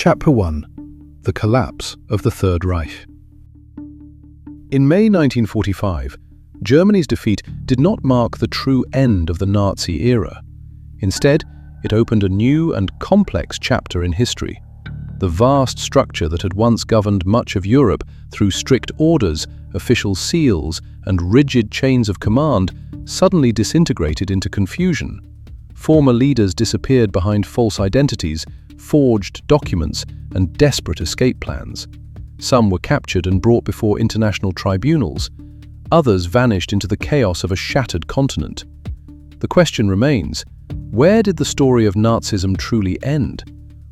Chapter 1: The Collapse of the Third Reich. In May 1945, Germany's defeat did not mark the true end of the Nazi era. Instead, it opened a new and complex chapter in history. The vast structure that had once governed much of Europe through strict orders, official seals, and rigid chains of command suddenly disintegrated into confusion. Former leaders disappeared behind false identities, forged documents, and desperate escape plans. Some were captured and brought before international tribunals. Others vanished into the chaos of a shattered continent. The question remains, where did the story of Nazism truly end?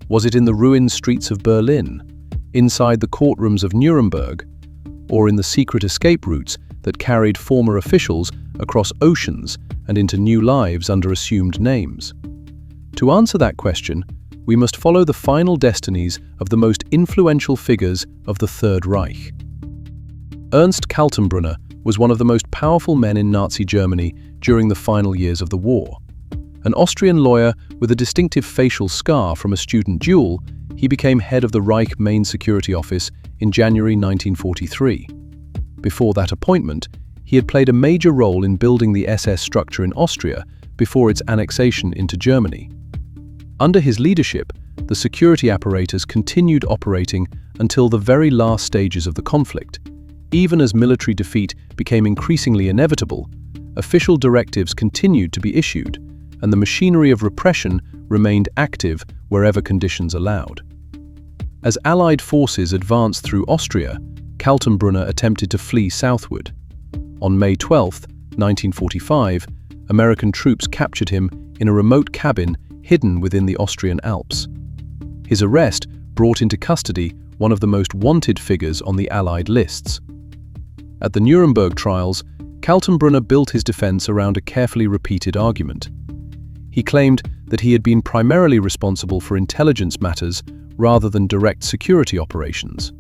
Was it in the ruined streets of Berlin, inside the courtrooms of Nuremberg, or in the secret escape routes that carried former officials across oceans and into new lives under assumed names? To answer that question, we must follow the final destinies of the most influential figures of the Third Reich. Ernst Kaltenbrunner was one of the most powerful men in Nazi Germany during the final years of the war. An Austrian lawyer with a distinctive facial scar from a student duel, he became head of the Reich Main Security Office in January 1943. Before that appointment, he had played a major role in building the SS structure in Austria before its annexation into Germany. Under his leadership, the security apparatus continued operating until the very last stages of the conflict. Even as military defeat became increasingly inevitable, official directives continued to be issued, and the machinery of repression remained active wherever conditions allowed. As Allied forces advanced through Austria, Kaltenbrunner attempted to flee southward. On May 12, 1945, American troops captured him in a remote cabin hidden within the Austrian Alps. His arrest brought into custody one of the most wanted figures on the Allied lists. At the Nuremberg Trials, Kaltenbrunner built his defense around a carefully repeated argument. He claimed that he had been primarily responsible for intelligence matters rather than direct security operations.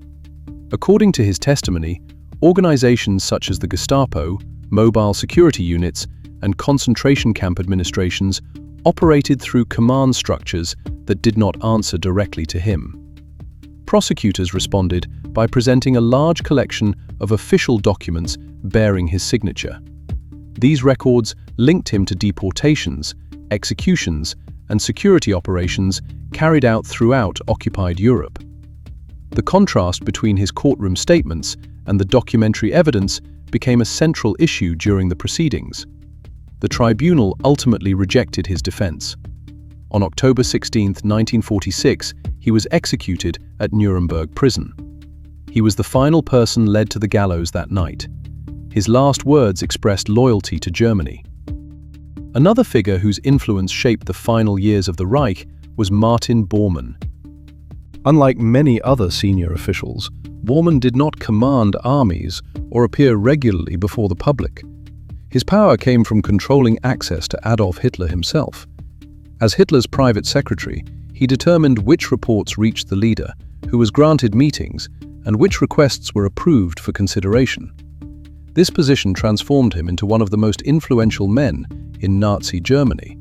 According to his testimony, organizations such as the Gestapo, mobile security units, and concentration camp administrations operated through command structures that did not answer directly to him. Prosecutors responded by presenting a large collection of official documents bearing his signature. These records linked him to deportations, executions, and security operations carried out throughout occupied Europe. The contrast between his courtroom statements and the documentary evidence became a central issue during the proceedings. The tribunal ultimately rejected his defense. On October 16, 1946, he was executed at Nuremberg prison. He was the final person led to the gallows that night. His last words expressed loyalty to Germany. Another figure whose influence shaped the final years of the Reich was Martin Bormann. Unlike many other senior officials, Bormann did not command armies or appear regularly before the public. His power came from controlling access to Adolf Hitler himself. As Hitler's private secretary, he determined which reports reached the leader, who was granted meetings, and which requests were approved for consideration. This position transformed him into one of the most influential men in Nazi Germany.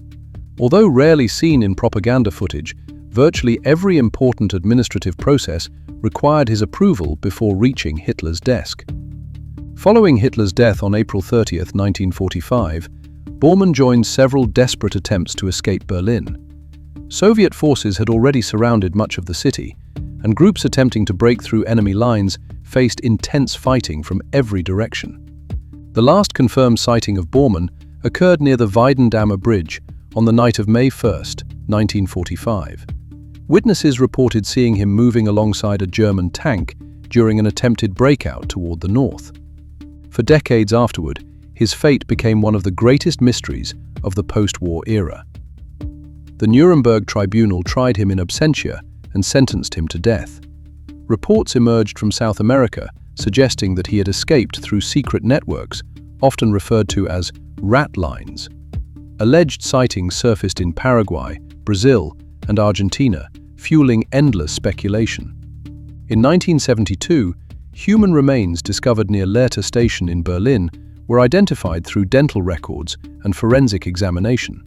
Although rarely seen in propaganda footage, virtually every important administrative process required his approval before reaching Hitler's desk. Following Hitler's death on April 30, 1945, Bormann joined several desperate attempts to escape Berlin. Soviet forces had already surrounded much of the city, and groups attempting to break through enemy lines faced intense fighting from every direction. The last confirmed sighting of Bormann occurred near the Weidendammer Bridge on the night of May 1, 1945. Witnesses reported seeing him moving alongside a German tank during an attempted breakout toward the north. For decades afterward, his fate became one of the greatest mysteries of the post-war era. The Nuremberg tribunal tried him in absentia and sentenced him to death. Reports emerged from South America suggesting that he had escaped through secret networks, often referred to as rat lines. Alleged sightings surfaced in Paraguay, Brazil, and Argentina, fueling endless speculation. In 1972, human remains discovered near Lehrte station in Berlin were identified through dental records and forensic examination.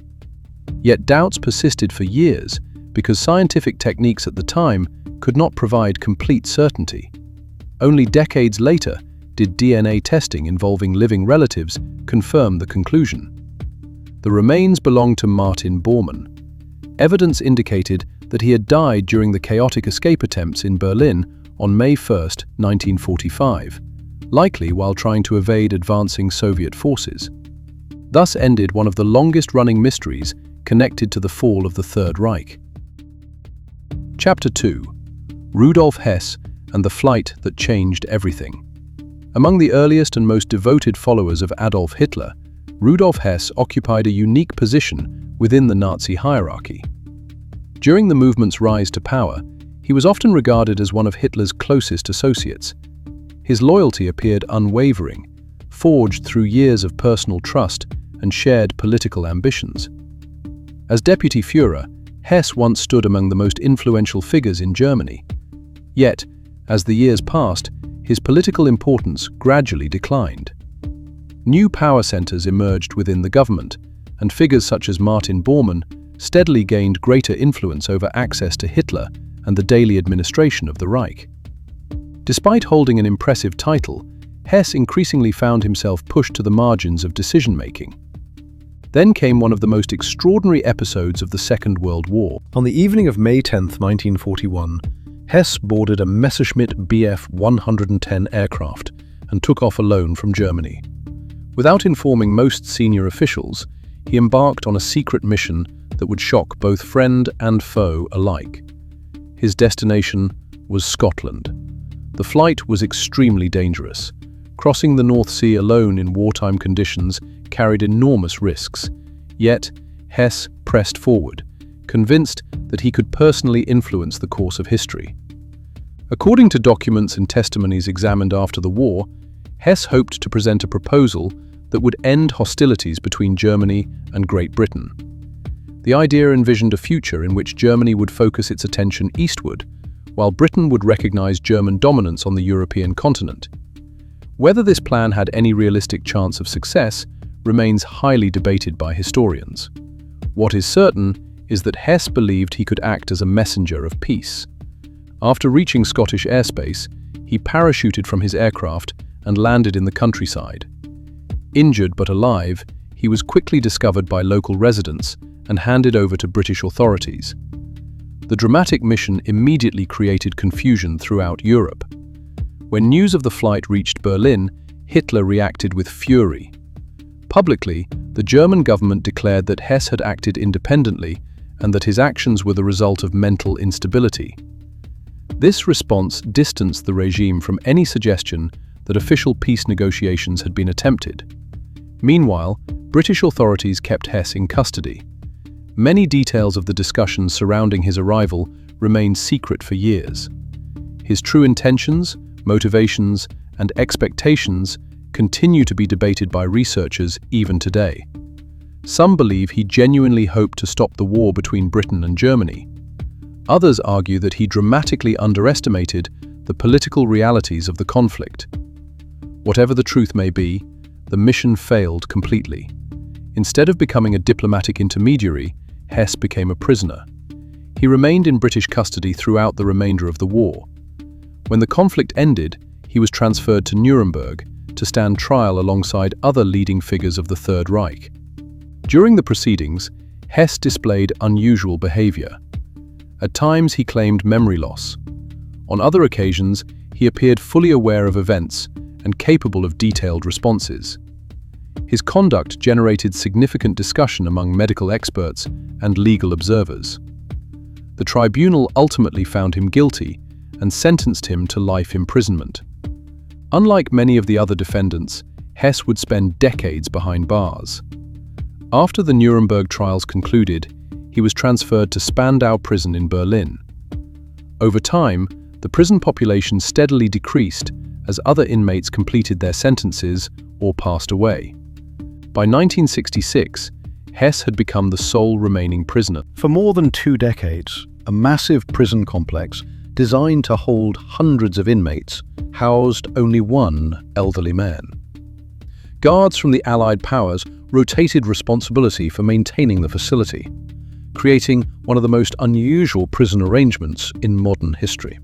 Yet doubts persisted for years because scientific techniques at the time could not provide complete certainty. Only decades later did DNA testing involving living relatives confirm the conclusion. The remains belonged to Martin Bormann. Evidence indicated that he had died during the chaotic escape attempts in Berlin on May 1, 1945, likely while trying to evade advancing Soviet forces. Thus ended one of the longest-running mysteries connected to the fall of the Third Reich. Chapter 2. Rudolf Hess and the Flight That Changed Everything. Among the earliest and most devoted followers of Adolf Hitler, Rudolf Hess occupied a unique position within the Nazi hierarchy. During the movement's rise to power, he was often regarded as one of Hitler's closest associates. His loyalty appeared unwavering, forged through years of personal trust and shared political ambitions. As Deputy Führer, Hess once stood among the most influential figures in Germany. Yet, as the years passed, his political importance gradually declined. New power centers emerged within the government, and figures such as Martin Bormann steadily gained greater influence over access to Hitler and the daily administration of the Reich. Despite holding an impressive title, Hess increasingly found himself pushed to the margins of decision-making. Then came one of the most extraordinary episodes of the Second World War. On the evening of May 10, 1941, Hess boarded a Messerschmitt Bf 110 aircraft and took off alone from Germany. Without informing most senior officials, he embarked on a secret mission that would shock both friend and foe alike. His destination was Scotland. The flight was extremely dangerous. Crossing the North Sea alone in wartime conditions carried enormous risks. Yet, Hess pressed forward, convinced that he could personally influence the course of history. According to documents and testimonies examined after the war, Hess hoped to present a proposal that would end hostilities between Germany and Great Britain. The idea envisioned a future in which Germany would focus its attention eastward, while Britain would recognize German dominance on the European continent. Whether this plan had any realistic chance of success remains highly debated by historians. What is certain is that Hess believed he could act as a messenger of peace. After reaching Scottish airspace, he parachuted from his aircraft and landed in the countryside. Injured but alive, he was quickly discovered by local residents and handed over to British authorities. The dramatic mission immediately created confusion throughout Europe. When news of the flight reached Berlin, Hitler reacted with fury. Publicly, the German government declared that Hess had acted independently and that his actions were the result of mental instability. This response distanced the regime from any suggestion that official peace negotiations had been attempted. Meanwhile, British authorities kept Hess in custody. Many details of the discussions surrounding his arrival remained secret for years. His true intentions, motivations, and expectations continue to be debated by researchers even today. Some believe he genuinely hoped to stop the war between Britain and Germany. Others argue that he dramatically underestimated the political realities of the conflict. Whatever the truth may be, the mission failed completely. Instead of becoming a diplomatic intermediary, Hess became a prisoner. He remained in British custody throughout the remainder of the war. When the conflict ended, he was transferred to Nuremberg to stand trial alongside other leading figures of the Third Reich. During the proceedings, Hess displayed unusual behavior. At times he claimed memory loss. On other occasions, he appeared fully aware of events and capable of detailed responses. His conduct generated significant discussion among medical experts and legal observers. The tribunal ultimately found him guilty and sentenced him to life imprisonment. Unlike many of the other defendants, Hess would spend decades behind bars. After the Nuremberg trials concluded, he was transferred to Spandau prison in Berlin. Over time, the prison population steadily decreased as other inmates completed their sentences or passed away. By 1966, Hess had become the sole remaining prisoner. For more than 2 decades, a massive prison complex designed to hold hundreds of inmates housed only one elderly man. Guards from the Allied powers rotated responsibility for maintaining the facility. creating one of the most unusual prison arrangements in modern history.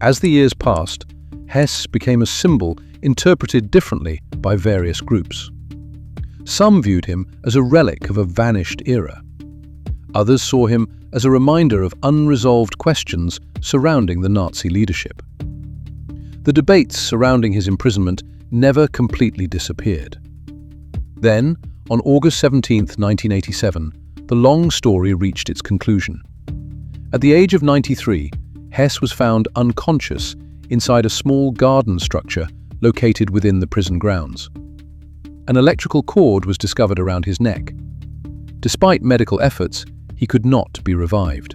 As the years passed, Hess became a symbol interpreted differently by various groups. Some viewed him as a relic of a vanished era. Others saw him as a reminder of unresolved questions surrounding the Nazi leadership. The debates surrounding his imprisonment never completely disappeared. Then, on August 17, 1987, the long story reached its conclusion. At the age of 93, Hess was found unconscious inside a small garden structure located within the prison grounds. An electrical cord was discovered around his neck. Despite medical efforts, he could not be revived.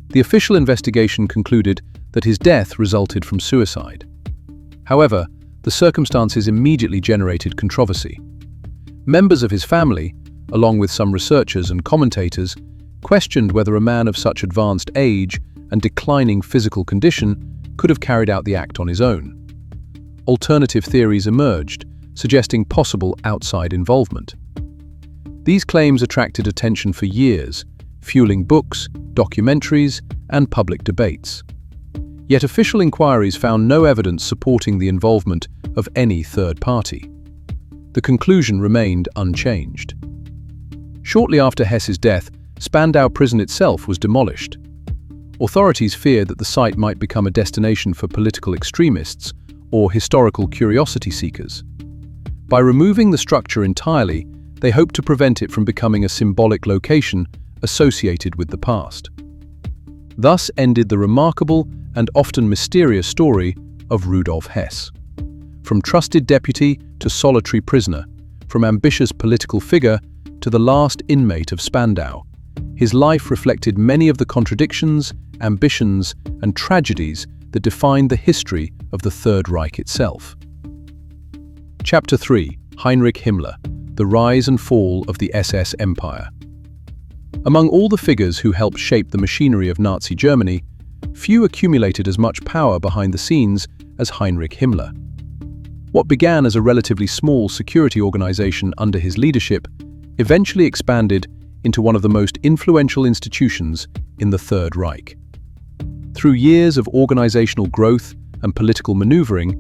The official investigation concluded that his death resulted from suicide. However, the circumstances immediately generated controversy. Members of his family, along with some researchers and commentators, questioned whether a man of such advanced age and declining physical condition could have carried out the act on his own. Alternative theories emerged, suggesting possible outside involvement. These claims attracted attention for years, fueling books, documentaries, and public debates. Yet official inquiries found no evidence supporting the involvement of any third party. The conclusion remained unchanged. Shortly after Hess's death, Spandau prison itself was demolished. Authorities feared that the site might become a destination for political extremists or historical curiosity seekers. By removing the structure entirely, they hoped to prevent it from becoming a symbolic location associated with the past. Thus ended the remarkable and often mysterious story of Rudolf Hess. From trusted deputy to solitary prisoner, from ambitious political figure to the last inmate of Spandau, his life reflected many of the contradictions, ambitions, and tragedies that defined the history of the Third Reich itself. Chapter 3: Heinrich Himmler, the rise and fall of the SS Empire. Among all the figures who helped shape the machinery of Nazi Germany, few accumulated as much power behind the scenes as Heinrich Himmler. What began as a relatively small security organization under his leadership eventually expanded into one of the most influential institutions in the Third Reich. Through years of organizational growth and political maneuvering,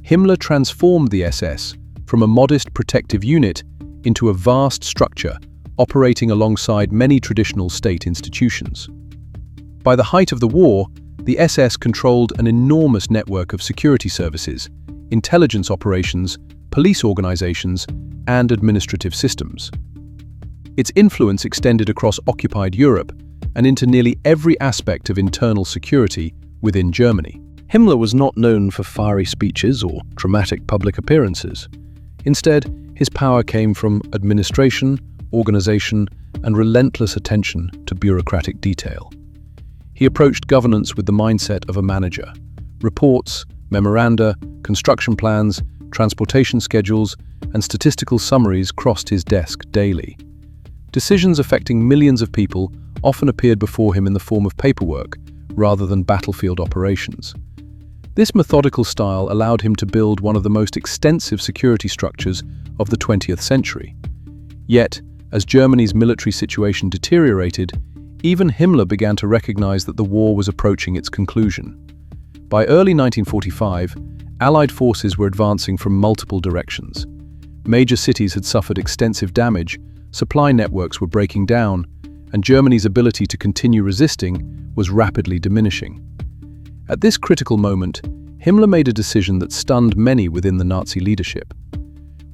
Himmler transformed the SS from a modest protective unit into a vast structure operating alongside many traditional state institutions. By the height of the war, the SS controlled an enormous network of security services, intelligence operations, police organizations, and administrative systems. Its influence extended across occupied Europe and into nearly every aspect of internal security within Germany. Himmler was not known for fiery speeches or dramatic public appearances. Instead, his power came from administration, organization, and relentless attention to bureaucratic detail. He approached governance with the mindset of a manager. Reports, memoranda, construction plans, transportation schedules, and statistical summaries crossed his desk daily. Decisions affecting millions of people often appeared before him in the form of paperwork, rather than battlefield operations. This methodical style allowed him to build one of the most extensive security structures of the 20th century. Yet, as Germany's military situation deteriorated, even Himmler began to recognize that the war was approaching its conclusion. By early 1945, Allied forces were advancing from multiple directions. Major cities had suffered extensive damage, supply networks were breaking down, and Germany's ability to continue resisting was rapidly diminishing. At this critical moment, Himmler made a decision that stunned many within the Nazi leadership.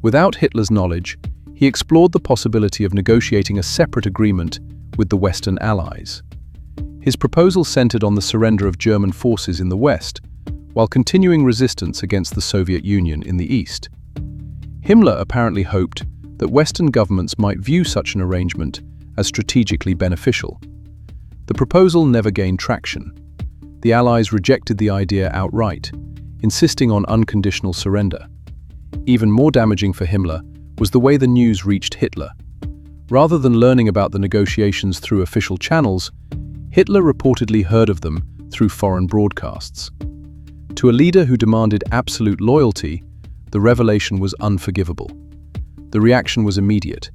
Without Hitler's knowledge, he explored the possibility of negotiating a separate agreement with the Western Allies. His proposal centered on the surrender of German forces in the West, while continuing resistance against the Soviet Union in the East. Himmler apparently hoped that Western governments might view such an arrangement as strategically beneficial. The proposal never gained traction. The Allies rejected the idea outright, insisting on unconditional surrender. Even more damaging for Himmler was the way the news reached Hitler. Rather than learning about the negotiations through official channels, Hitler reportedly heard of them through foreign broadcasts. To a leader who demanded absolute loyalty, the revelation was unforgivable. The reaction was immediate.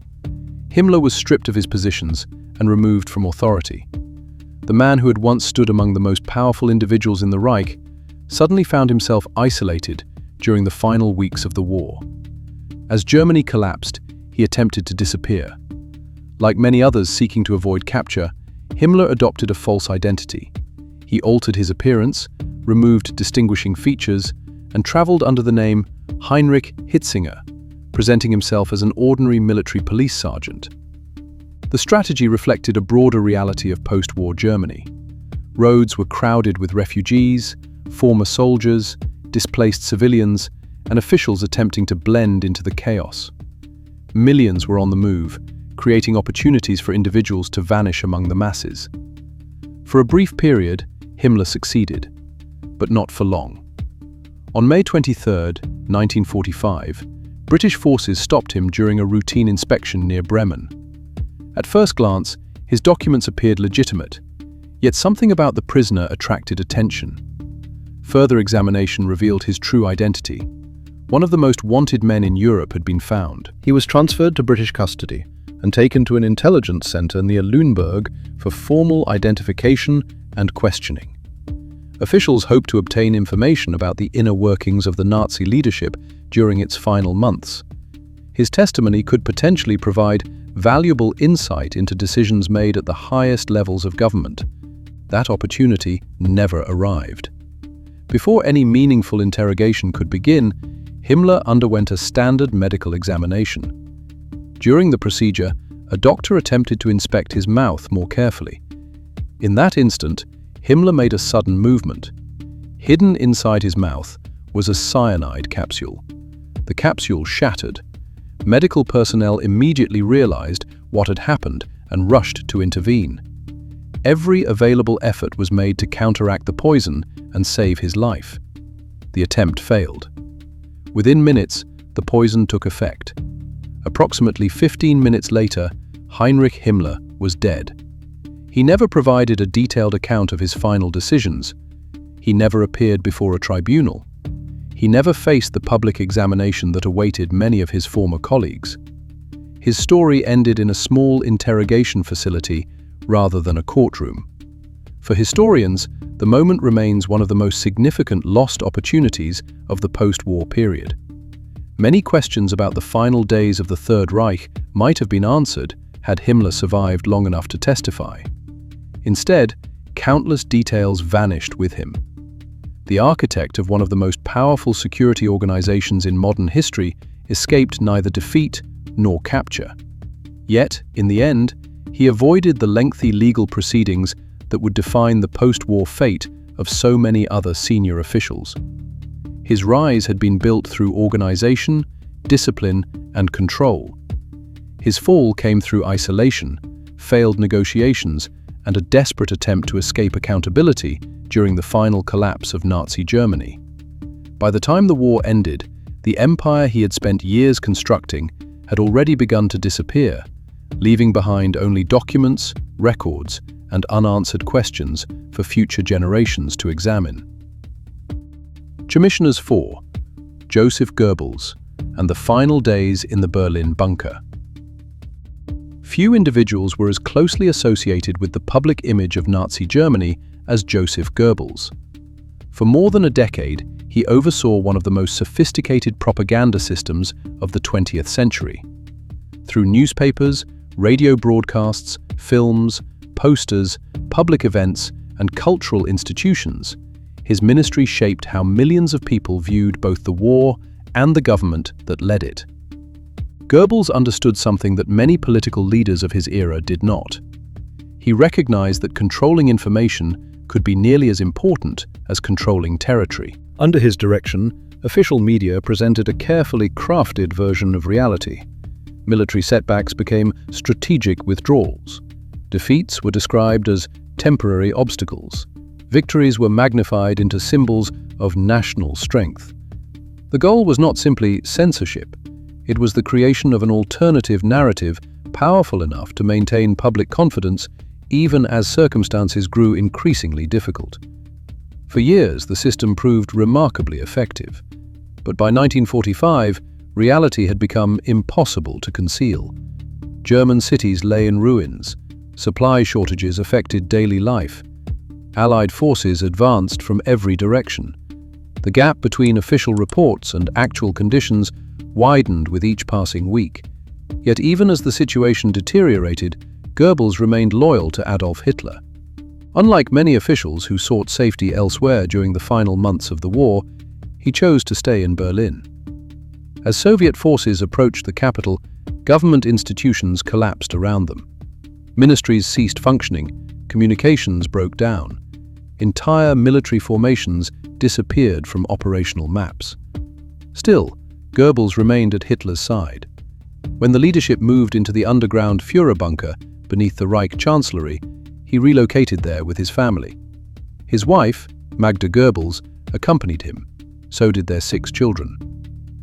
Himmler was stripped of his positions and removed from authority. The man who had once stood among the most powerful individuals in the Reich suddenly found himself isolated during the final weeks of the war. As Germany collapsed, he attempted to disappear. Like many others seeking to avoid capture, Himmler adopted a false identity. He altered his appearance, removed distinguishing features, and traveled under the name Heinrich Himmler, presenting himself as an ordinary military police sergeant. The strategy reflected a broader reality of post-war Germany. Roads were crowded with refugees, former soldiers, displaced civilians, and officials attempting to blend into the chaos. Millions were on the move, creating opportunities for individuals to vanish among the masses. For a brief period, Himmler succeeded, but not for long. On May 23, 1945, British forces stopped him during a routine inspection near Bremen. At first glance, his documents appeared legitimate, yet something about the prisoner attracted attention. Further examination revealed his true identity. One of the most wanted men in Europe had been found. He was transferred to British custody and taken to an intelligence center near Nuremberg for formal identification and questioning. Officials hoped to obtain information about the inner workings of the Nazi leadership during its final months. His testimony could potentially provide valuable insight into decisions made at the highest levels of government. That opportunity never arrived. Before any meaningful interrogation could begin, Himmler underwent a standard medical examination. During the procedure, a doctor attempted to inspect his mouth more carefully. In that instant, Himmler made a sudden movement. Hidden inside his mouth was a cyanide capsule. The capsule shattered. Medical personnel immediately realized what had happened and rushed to intervene. Every available effort was made to counteract the poison and save his life. The attempt failed. Within minutes, the poison took effect. Approximately 15 minutes later, Heinrich Himmler was dead. He never provided a detailed account of his final decisions. He never appeared before a tribunal. He never faced the public examination that awaited many of his former colleagues. His story ended in a small interrogation facility rather than a courtroom. For historians, the moment remains one of the most significant lost opportunities of the post-war period. Many questions about the final days of the Third Reich might have been answered had Himmler survived long enough to testify. Instead, countless details vanished with him. The architect of one of the most powerful security organizations in modern history escaped neither defeat nor capture. Yet, in the end, he avoided the lengthy legal proceedings that would define the post-war fate of so many other senior officials. His rise had been built through organization, discipline, and control. His fall came through isolation, failed negotiations, and a desperate attempt to escape accountability during the final collapse of Nazi Germany. By the time the war ended, the empire he had spent years constructing had already begun to disappear, leaving behind only documents, records, and unanswered questions for future generations to examine. Commissioners 4, Joseph Goebbels, and the final days in the Berlin bunker. Few individuals were as closely associated with the public image of Nazi Germany as Joseph Goebbels. For more than a decade, he oversaw one of the most sophisticated propaganda systems of the 20th century. Through newspapers, radio broadcasts, films, posters, public events, and cultural institutions, his ministry shaped how millions of people viewed both the war and the government that led it. Goebbels understood something that many political leaders of his era did not. He recognized that controlling information could be nearly as important as controlling territory. Under his direction, official media presented a carefully crafted version of reality. Military setbacks became strategic withdrawals. Defeats were described as temporary obstacles. Victories were magnified into symbols of national strength. The goal was not simply censorship. It was the creation of an alternative narrative powerful enough to maintain public confidence even as circumstances grew increasingly difficult. For years, the system proved remarkably effective. But by 1945, reality had become impossible to conceal. German cities lay in ruins. Supply shortages affected daily life. Allied forces advanced from every direction. The gap between official reports and actual conditions widened with each passing week. Yet even as the situation deteriorated, Goebbels remained loyal to Adolf Hitler. Unlike many officials who sought safety elsewhere during the final months of the war, he chose to stay in Berlin. As Soviet forces approached the capital, government institutions collapsed around them. Ministries ceased functioning, communications broke down. Entire military formations disappeared from operational maps. Still, Goebbels remained at Hitler's side. When the leadership moved into the underground Führerbunker beneath the Reich Chancellery, he relocated there with his family. His wife, Magda Goebbels, accompanied him. So did their 6 children.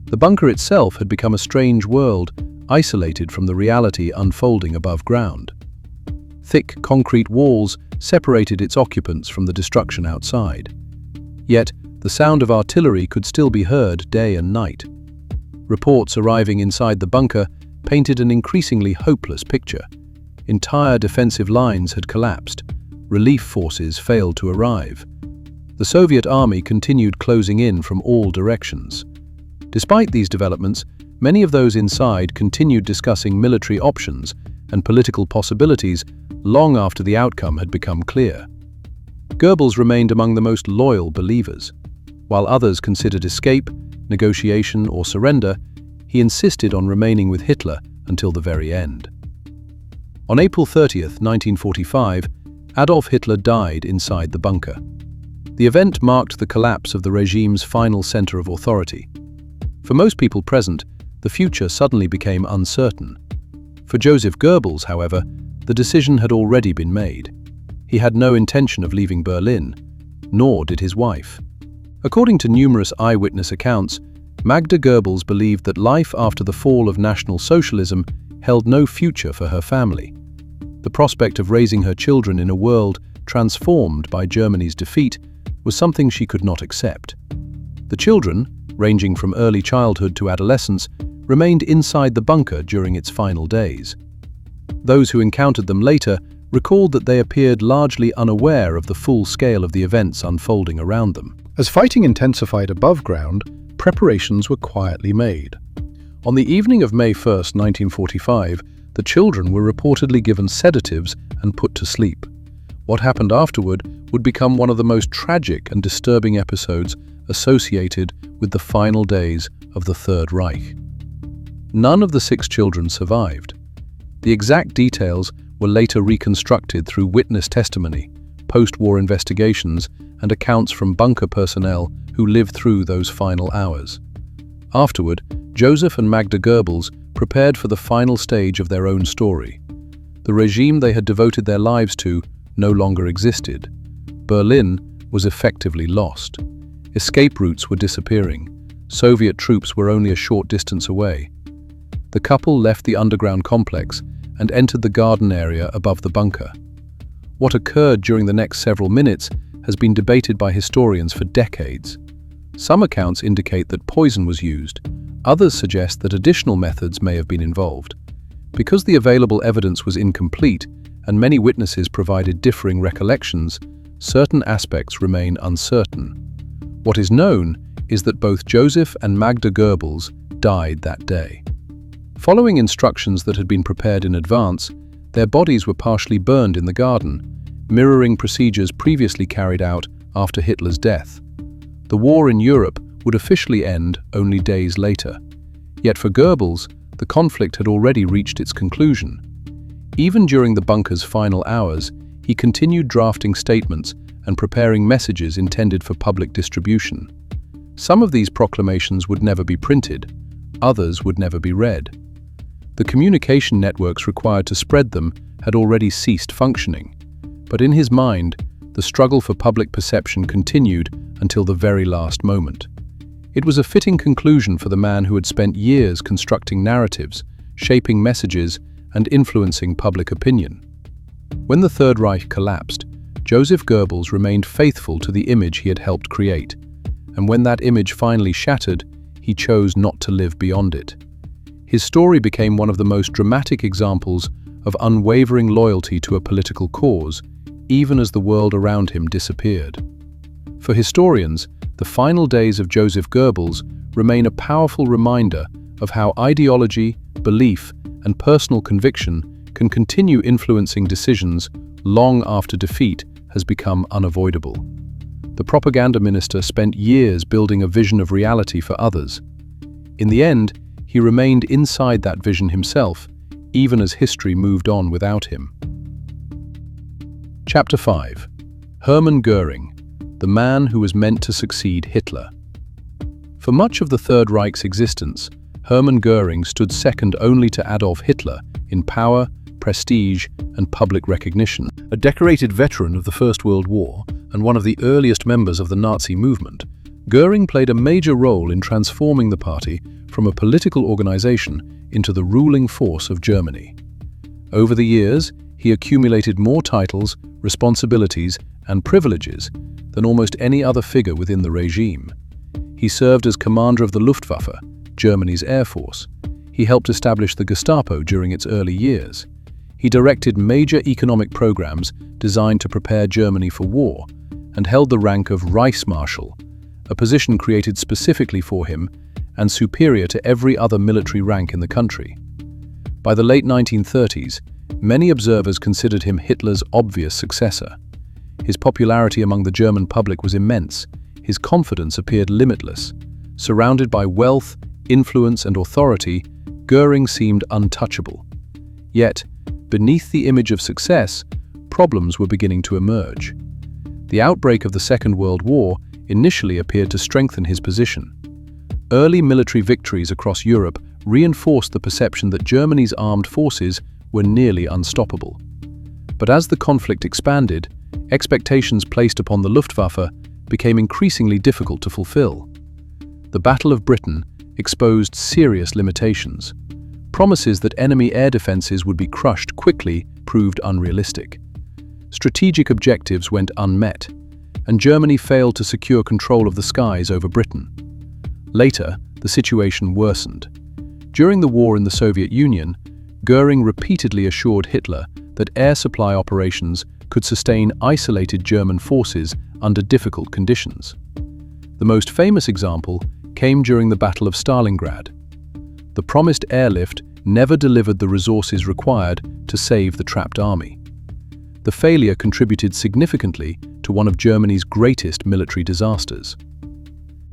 The bunker itself had become a strange world, isolated from the reality unfolding above ground. Thick concrete walls separated its occupants from the destruction outside. Yet, the sound of artillery could still be heard day and night. Reports arriving inside the bunker painted an increasingly hopeless picture. Entire defensive lines had collapsed. Relief forces failed to arrive. The Soviet army continued closing in from all directions. Despite these developments, many of those inside continued discussing military options and political possibilities long after the outcome had become clear. Goebbels remained among the most loyal believers. While others considered escape, negotiation, or surrender, he insisted on remaining with Hitler until the very end. On April 30th, 1945, Adolf Hitler died inside the bunker. The event marked the collapse of the regime's final center of authority. For most people present, the future suddenly became uncertain. For Joseph Goebbels, however, the decision had already been made. He had no intention of leaving Berlin, nor did his wife. According to numerous eyewitness accounts, Magda Goebbels believed that life after the fall of National Socialism held no future for her family. The prospect of raising her children in a world transformed by Germany's defeat was something she could not accept. The children, ranging from early childhood to adolescence, remained inside the bunker during its final days. Those who encountered them later recalled that they appeared largely unaware of the full scale of the events unfolding around them. As fighting intensified above ground, preparations were quietly made. On the evening of May 1, 1945, the children were reportedly given sedatives and put to sleep. What happened afterward would become one of the most tragic and disturbing episodes associated with the final days of the Third Reich. None of the 6 children survived. The exact details were later reconstructed through witness testimony, post-war investigations, and accounts from bunker personnel who lived through those final hours. Afterward, Joseph and Magda Goebbels prepared for the final stage of their own story. The regime they had devoted their lives to no longer existed. Berlin was effectively lost. Escape routes were disappearing. Soviet troops were only a short distance away. The couple left the underground complex and entered the garden area above the bunker. What occurred during the next several minutes has been debated by historians for decades. Some accounts indicate that poison was used. Others suggest that additional methods may have been involved. Because the available evidence was incomplete and many witnesses provided differing recollections, certain aspects remain uncertain. What is known is that both Joseph and Magda Goebbels died that day. Following instructions that had been prepared in advance, their bodies were partially burned in the garden, mirroring procedures previously carried out after Hitler's death. The war in Europe would officially end only days later. Yet for Goebbels, the conflict had already reached its conclusion. Even during the bunker's final hours, he continued drafting statements and preparing messages intended for public distribution. Some of these proclamations would never be printed, others would never be read. The communication networks required to spread them had already ceased functioning, but in his mind, the struggle for public perception continued until the very last moment. It was a fitting conclusion for the man who had spent years constructing narratives, shaping messages, and influencing public opinion. When the Third Reich collapsed, Joseph Goebbels remained faithful to the image he had helped create, and when that image finally shattered, he chose not to live beyond it. His story became one of the most dramatic examples of unwavering loyalty to a political cause, even as the world around him disappeared. For historians, the final days of Joseph Goebbels remain a powerful reminder of how ideology, belief, and personal conviction can continue influencing decisions long after defeat has become unavoidable. The propaganda minister spent years building a vision of reality for others. In the end, he remained inside that vision himself, even as history moved on without him. Chapter 5. Hermann Göring, the man who was meant to succeed Hitler. For much of the Third Reich's existence, Hermann Göring stood second only to Adolf Hitler in power, prestige, and public recognition. A decorated veteran of the First World War and one of the earliest members of the Nazi movement, Göring played a major role in transforming the party from a political organization into the ruling force of Germany. Over the years, he accumulated more titles, responsibilities, and privileges than almost any other figure within the regime. He served as commander of the Luftwaffe, Germany's air force. He helped establish the Gestapo during its early years. He directed major economic programs designed to prepare Germany for war and held the rank of Reichsmarschall, a position created specifically for him and superior to every other military rank in the country. By the late 1930s, many observers considered him Hitler's obvious successor. His popularity among the German public was immense. His confidence appeared limitless. Surrounded by wealth, influence, and authority, Göring seemed untouchable. Yet, beneath the image of success, problems were beginning to emerge. The outbreak of the Second World War initially appeared to strengthen his position. Early military victories across Europe reinforced the perception that Germany's armed forces were nearly unstoppable. But as the conflict expanded, expectations placed upon the Luftwaffe became increasingly difficult to fulfill. The Battle of Britain exposed serious limitations. Promises that enemy air defenses would be crushed quickly proved unrealistic. Strategic objectives went unmet, and Germany failed to secure control of the skies over Britain. Later, the situation worsened. During the war in the Soviet Union, Göring repeatedly assured Hitler that air supply operations could sustain isolated German forces under difficult conditions. The most famous example came during the Battle of Stalingrad. The promised airlift never delivered the resources required to save the trapped army. The failure contributed significantly to one of Germany's greatest military disasters.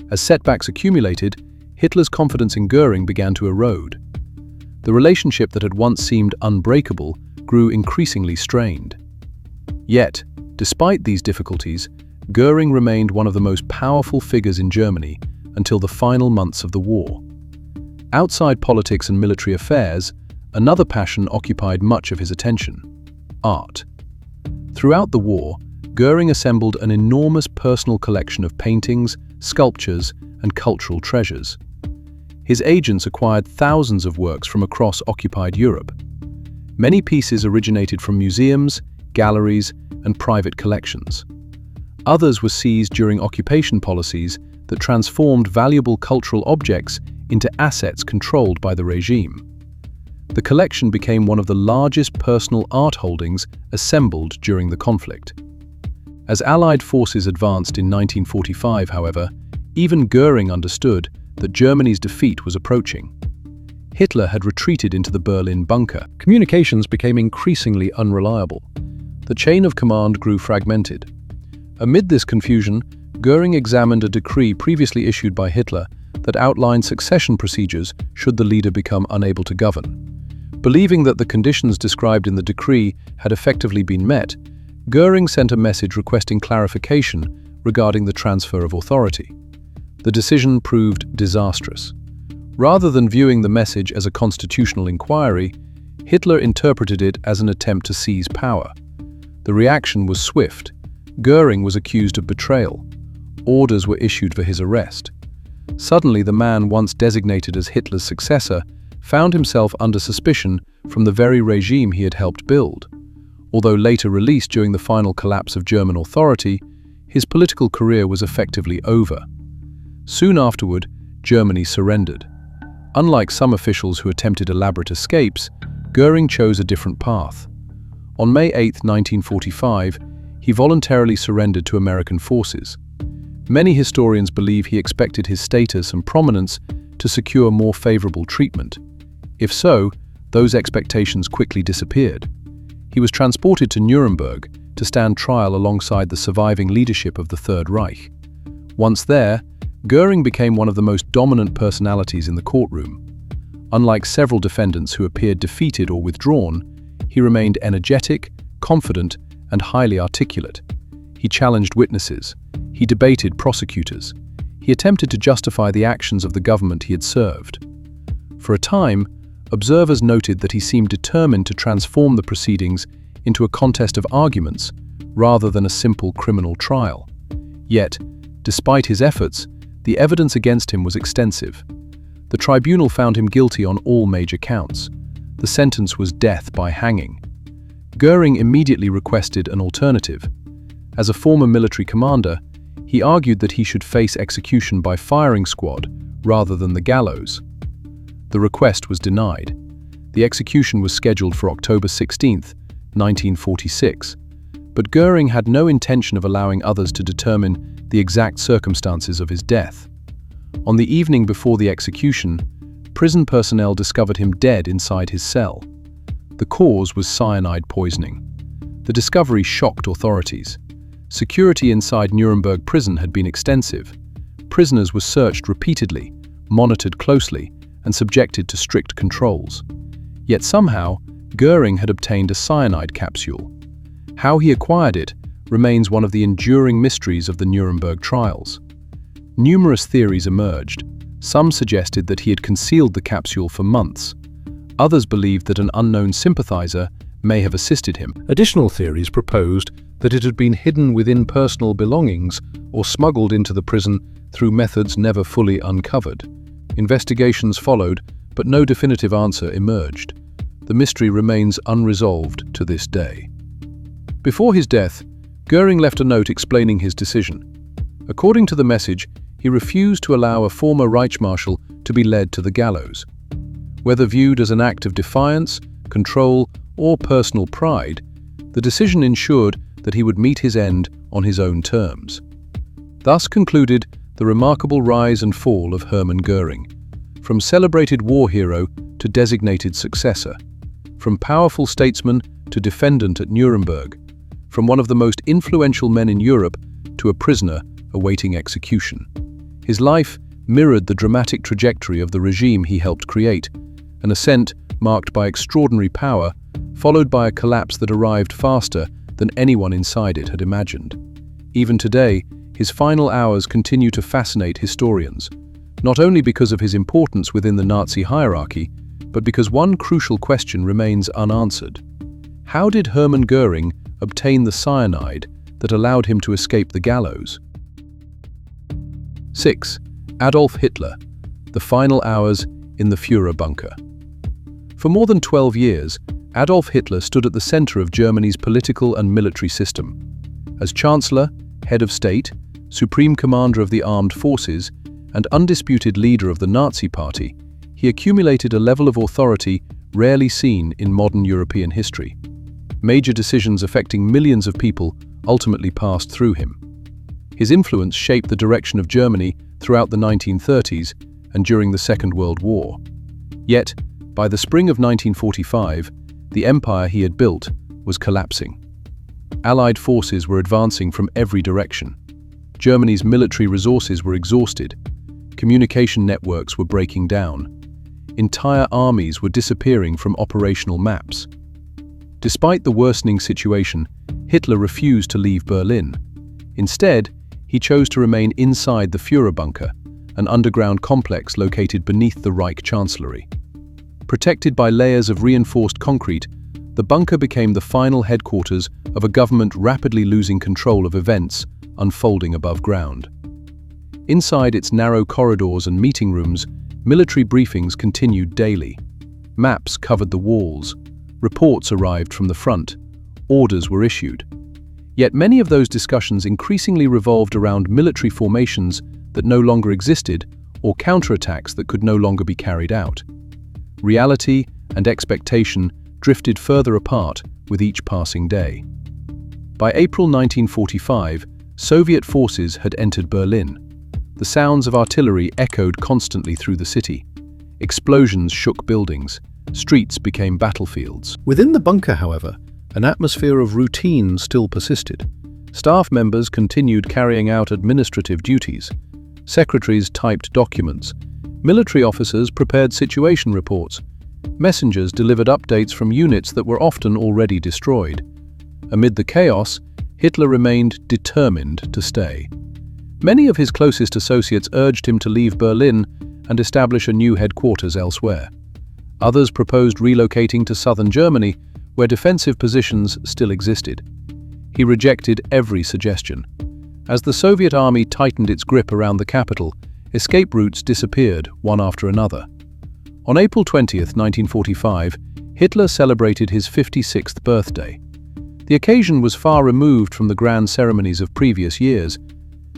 As setbacks accumulated, Hitler's confidence in Göring began to erode. The relationship that had once seemed unbreakable grew increasingly strained. Yet, despite these difficulties, Göring remained one of the most powerful figures in Germany until the final months of the war. Outside politics and military affairs, another passion occupied much of his attention: art. Throughout the war, Göring assembled an enormous personal collection of paintings, sculptures, and cultural treasures. His agents acquired thousands of works from across occupied Europe. Many pieces originated from museums, galleries, and private collections. Others were seized during occupation policies that transformed valuable cultural objects into assets controlled by the regime. The collection became one of the largest personal art holdings assembled during the conflict. As Allied forces advanced in 1945, however, even Göring understood that Germany's defeat was approaching. Hitler had retreated into the Berlin bunker. Communications became increasingly unreliable. The chain of command grew fragmented. Amid this confusion, Göring examined a decree previously issued by Hitler that outlined succession procedures should the leader become unable to govern. Believing that the conditions described in the decree had effectively been met, Göring sent a message requesting clarification regarding the transfer of authority. The decision proved disastrous. Rather than viewing the message as a constitutional inquiry, Hitler interpreted it as an attempt to seize power. The reaction was swift. Göring was accused of betrayal. Orders were issued for his arrest. Suddenly, the man once designated as Hitler's successor found himself under suspicion from the very regime he had helped build. Although later released during the final collapse of German authority, his political career was effectively over. Soon afterward, Germany surrendered. Unlike some officials who attempted elaborate escapes, Göring chose a different path. On May 8, 1945, he voluntarily surrendered to American forces. Many historians believe he expected his status and prominence to secure more favorable treatment. If so, those expectations quickly disappeared. He was transported to Nuremberg to stand trial alongside the surviving leadership of the Third Reich. Once there, Göring became one of the most dominant personalities in the courtroom. Unlike several defendants who appeared defeated or withdrawn, he remained energetic, confident, and highly articulate. He challenged witnesses. He debated prosecutors. He attempted to justify the actions of the government he had served. For a time, observers noted that he seemed determined to transform the proceedings into a contest of arguments rather than a simple criminal trial. Yet, despite his efforts, the evidence against him was extensive. The tribunal found him guilty on all major counts. The sentence was death by hanging. Göring immediately requested an alternative. As a former military commander, he argued that he should face execution by firing squad rather than the gallows. The request was denied. The execution was scheduled for October 16, 1946, but Göring had no intention of allowing others to determine the exact circumstances of his death. On the evening before the execution, prison personnel discovered him dead inside his cell. The cause was cyanide poisoning. The discovery shocked authorities. Security inside Nuremberg prison had been extensive. Prisoners were searched repeatedly, monitored closely, and subjected to strict controls. Yet somehow, Göring had obtained a cyanide capsule. How he acquired it remains one of the enduring mysteries of the Nuremberg trials. Numerous theories emerged. Some suggested that he had concealed the capsule for months. Others believed that an unknown sympathizer may have assisted him. Additional theories proposed that it had been hidden within personal belongings or smuggled into the prison through methods never fully uncovered. Investigations followed, but no definitive answer emerged. The mystery remains unresolved to this day. Before his death, Göring left a note explaining his decision. According to the message, he refused to allow a former Reichsmarschall to be led to the gallows. Whether viewed as an act of defiance, control, or personal pride, the decision ensured that he would meet his end on his own terms. Thus concluded the remarkable rise and fall of Hermann Göring, from celebrated war hero to designated successor, from powerful statesman to defendant at Nuremberg, from one of the most influential men in Europe to a prisoner awaiting execution. His life mirrored the dramatic trajectory of the regime he helped create, an ascent marked by extraordinary power, followed by a collapse that arrived faster than anyone inside it had imagined. Even today, his final hours continue to fascinate historians, not only because of his importance within the Nazi hierarchy, but because one crucial question remains unanswered. How did Hermann Göring obtain the cyanide that allowed him to escape the gallows? 6. Adolf Hitler, the final hours in the Führerbunker. For more than 12 years, Adolf Hitler stood at the center of Germany's political and military system. As Chancellor, head of state, supreme commander of the armed forces, and undisputed leader of the Nazi Party, he accumulated a level of authority rarely seen in modern European history. Major decisions affecting millions of people ultimately passed through him. His influence shaped the direction of Germany throughout the 1930s and during the Second World War. Yet, by the spring of 1945, the empire he had built was collapsing. Allied forces were advancing from every direction. Germany's military resources were exhausted. Communication networks were breaking down. Entire armies were disappearing from operational maps. Despite the worsening situation, Hitler refused to leave Berlin. Instead, he chose to remain inside the Führerbunker, an underground complex located beneath the Reich Chancellery. Protected by layers of reinforced concrete, the bunker became the final headquarters of a government rapidly losing control of events unfolding above ground. Inside its narrow corridors and meeting rooms, military briefings continued daily. Maps covered the walls. Reports arrived from the front. Orders were issued. Yet many of those discussions increasingly revolved around military formations that no longer existed or counterattacks that could no longer be carried out. Reality and expectation drifted further apart with each passing day. By April 1945, Soviet forces had entered Berlin. The sounds of artillery echoed constantly through the city. Explosions shook buildings. Streets became battlefields. Within the bunker, however, an atmosphere of routine still persisted. Staff members continued carrying out administrative duties. Secretaries typed documents. Military officers prepared situation reports. Messengers delivered updates from units that were often already destroyed. Amid the chaos, Hitler remained determined to stay. Many of his closest associates urged him to leave Berlin and establish a new headquarters elsewhere. Others proposed relocating to southern Germany, where defensive positions still existed. He rejected every suggestion. As the Soviet army tightened its grip around the capital, escape routes disappeared one after another. On April 20, 1945, Hitler celebrated his 56th birthday. The occasion was far removed from the grand ceremonies of previous years.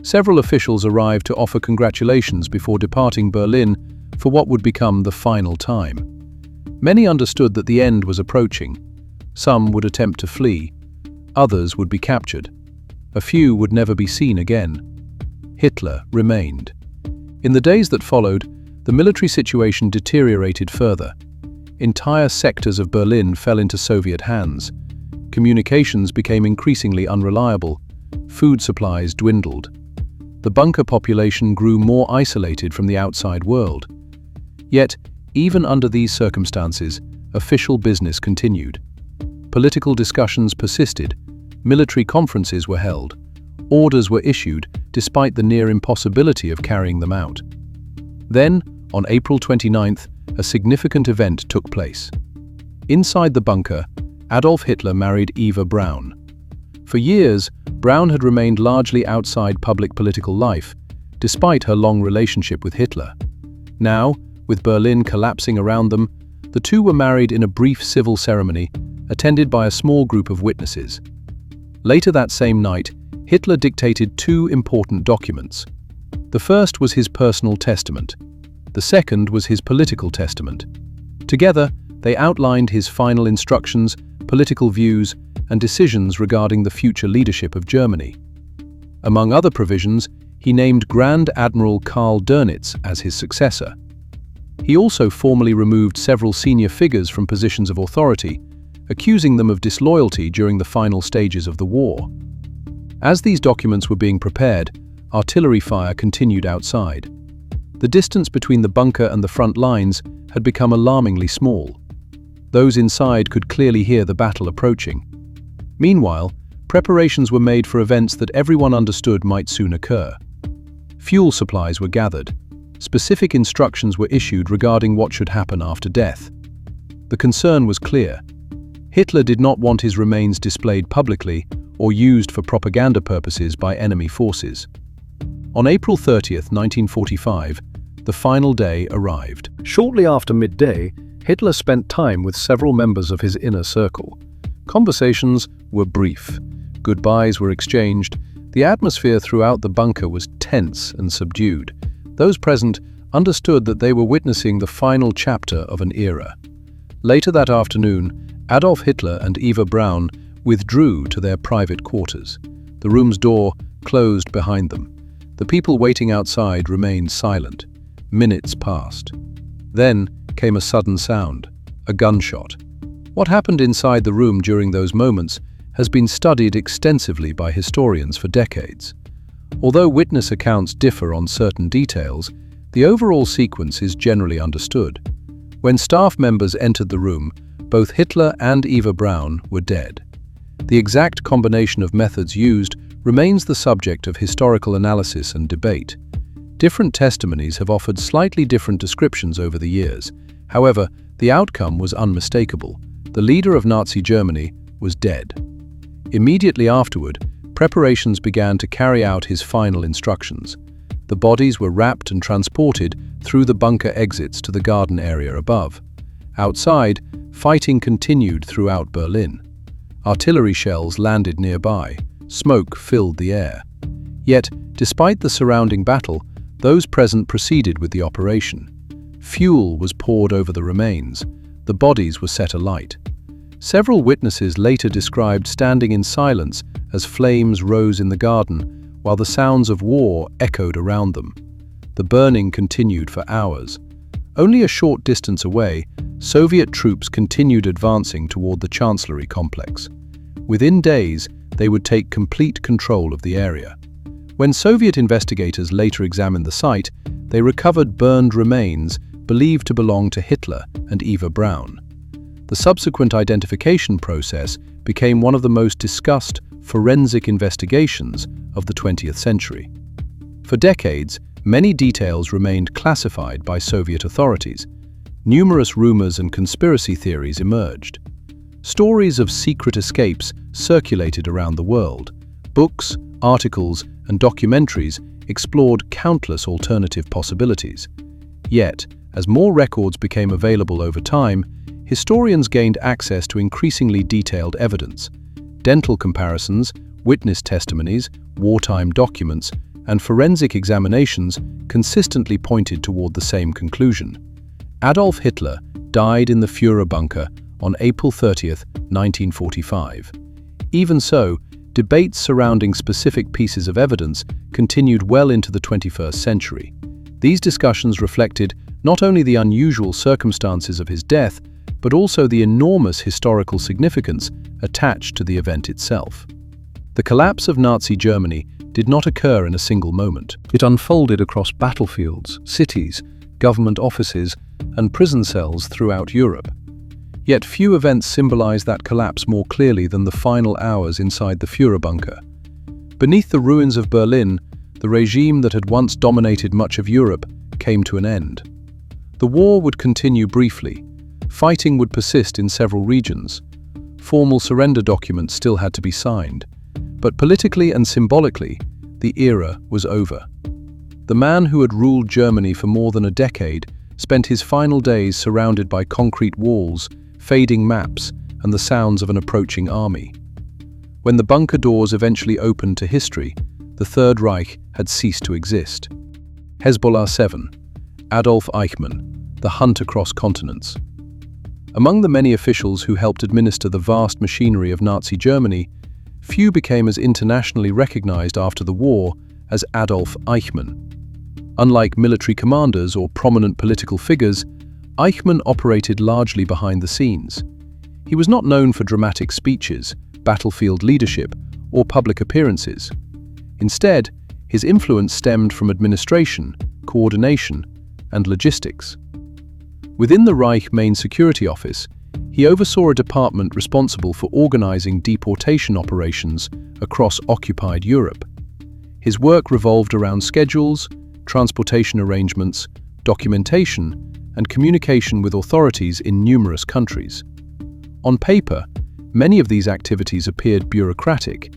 Several officials arrived to offer congratulations before departing Berlin for what would become the final time. Many understood that the end was approaching. Some would attempt to flee. Others would be captured. A few would never be seen again. Hitler remained. In the days that followed, the military situation deteriorated further. Entire sectors of Berlin fell into Soviet hands. Communications became increasingly unreliable. Food supplies dwindled. The bunker population grew more isolated from the outside world. Yet, even under these circumstances, official business continued. Political discussions persisted. Military conferences were held. Orders were issued, despite the near impossibility of carrying them out. Then, on April 29th, a significant event took place. Inside the bunker, Adolf Hitler married Eva Braun. For years, Braun had remained largely outside public political life, despite her long relationship with Hitler. Now, with Berlin collapsing around them, the two were married in a brief civil ceremony, attended by a small group of witnesses. Later that same night, Hitler dictated two important documents. The first was his personal testament. The second was his political testament. Together, they outlined his final instructions, political views, and decisions regarding the future leadership of Germany. Among other provisions, he named Grand Admiral Karl Dönitz as his successor. He also formally removed several senior figures from positions of authority, accusing them of disloyalty during the final stages of the war. As these documents were being prepared, artillery fire continued outside. The distance between the bunker and the front lines had become alarmingly small. Those inside could clearly hear the battle approaching. Meanwhile, preparations were made for events that everyone understood might soon occur. Fuel supplies were gathered. Specific instructions were issued regarding what should happen after death. The concern was clear. Hitler did not want his remains displayed publicly or used for propaganda purposes by enemy forces. On April 30, 1945, the final day arrived. Shortly after midday, Hitler spent time with several members of his inner circle. Conversations were brief. Goodbyes were exchanged. The atmosphere throughout the bunker was tense and subdued. Those present understood that they were witnessing the final chapter of an era. Later that afternoon, Adolf Hitler and Eva Braun withdrew to their private quarters. The room's door closed behind them. The people waiting outside remained silent. Minutes passed. Then came a sudden sound, a gunshot. What happened inside the room during those moments has been studied extensively by historians for decades. Although witness accounts differ on certain details, the overall sequence is generally understood. When staff members entered the room, both Hitler and Eva Braun were dead. The exact combination of methods used remains the subject of historical analysis and debate. Different testimonies have offered slightly different descriptions over the years. However, the outcome was unmistakable. The leader of Nazi Germany was dead. Immediately afterward, preparations began to carry out his final instructions. The bodies were wrapped and transported through the bunker exits to the garden area above. Outside, fighting continued throughout Berlin. Artillery shells landed nearby. Smoke filled the air. Yet, despite the surrounding battle, those present proceeded with the operation. Fuel was poured over the remains. The bodies were set alight. Several witnesses later described standing in silence as flames rose in the garden, while the sounds of war echoed around them. The burning continued for hours. Only a short distance away, Soviet troops continued advancing toward the Chancellery complex. Within days, they would take complete control of the area. When Soviet investigators later examined the site, they recovered burned remains believed to belong to Hitler and Eva Braun. The subsequent identification process became one of the most discussed forensic investigations of the 20th century. For decades, many details remained classified by Soviet authorities. Numerous rumors and conspiracy theories emerged. Stories of secret escapes circulated around the world. Books, articles, and documentaries explored countless alternative possibilities. Yet, as more records became available over time, historians gained access to increasingly detailed evidence. Dental comparisons, witness testimonies, wartime documents, and forensic examinations consistently pointed toward the same conclusion. Adolf Hitler died in the Führerbunker on April 30, 1945. Even so, debates surrounding specific pieces of evidence continued well into the 21st century. These discussions reflected not only the unusual circumstances of his death, but also the enormous historical significance attached to the event itself. The collapse of Nazi Germany did not occur in a single moment. It unfolded across battlefields, cities, government offices, and prison cells throughout Europe. Yet few events symbolize that collapse more clearly than the final hours inside the Führerbunker. Beneath the ruins of Berlin, the regime that had once dominated much of Europe came to an end. The war would continue briefly. Fighting would persist in several regions. Formal surrender documents still had to be signed. But politically and symbolically, the era was over. The man who had ruled Germany for more than a decade spent his final days surrounded by concrete walls, fading maps, and the sounds of an approaching army. When the bunker doors eventually opened to history, the Third Reich had ceased to exist. Hezbollah 7, Adolf Eichmann, the hunt across continents. Among the many officials who helped administer the vast machinery of Nazi Germany, few became as internationally recognized after the war as Adolf Eichmann. Unlike military commanders or prominent political figures, Eichmann operated largely behind the scenes. He was not known for dramatic speeches, battlefield leadership, or public appearances. Instead, his influence stemmed from administration, coordination, and logistics. Within the Reich Main Security Office, he oversaw a department responsible for organizing deportation operations across occupied Europe. His work revolved around schedules, transportation arrangements, documentation, and communication with authorities in numerous countries. On paper, many of these activities appeared bureaucratic.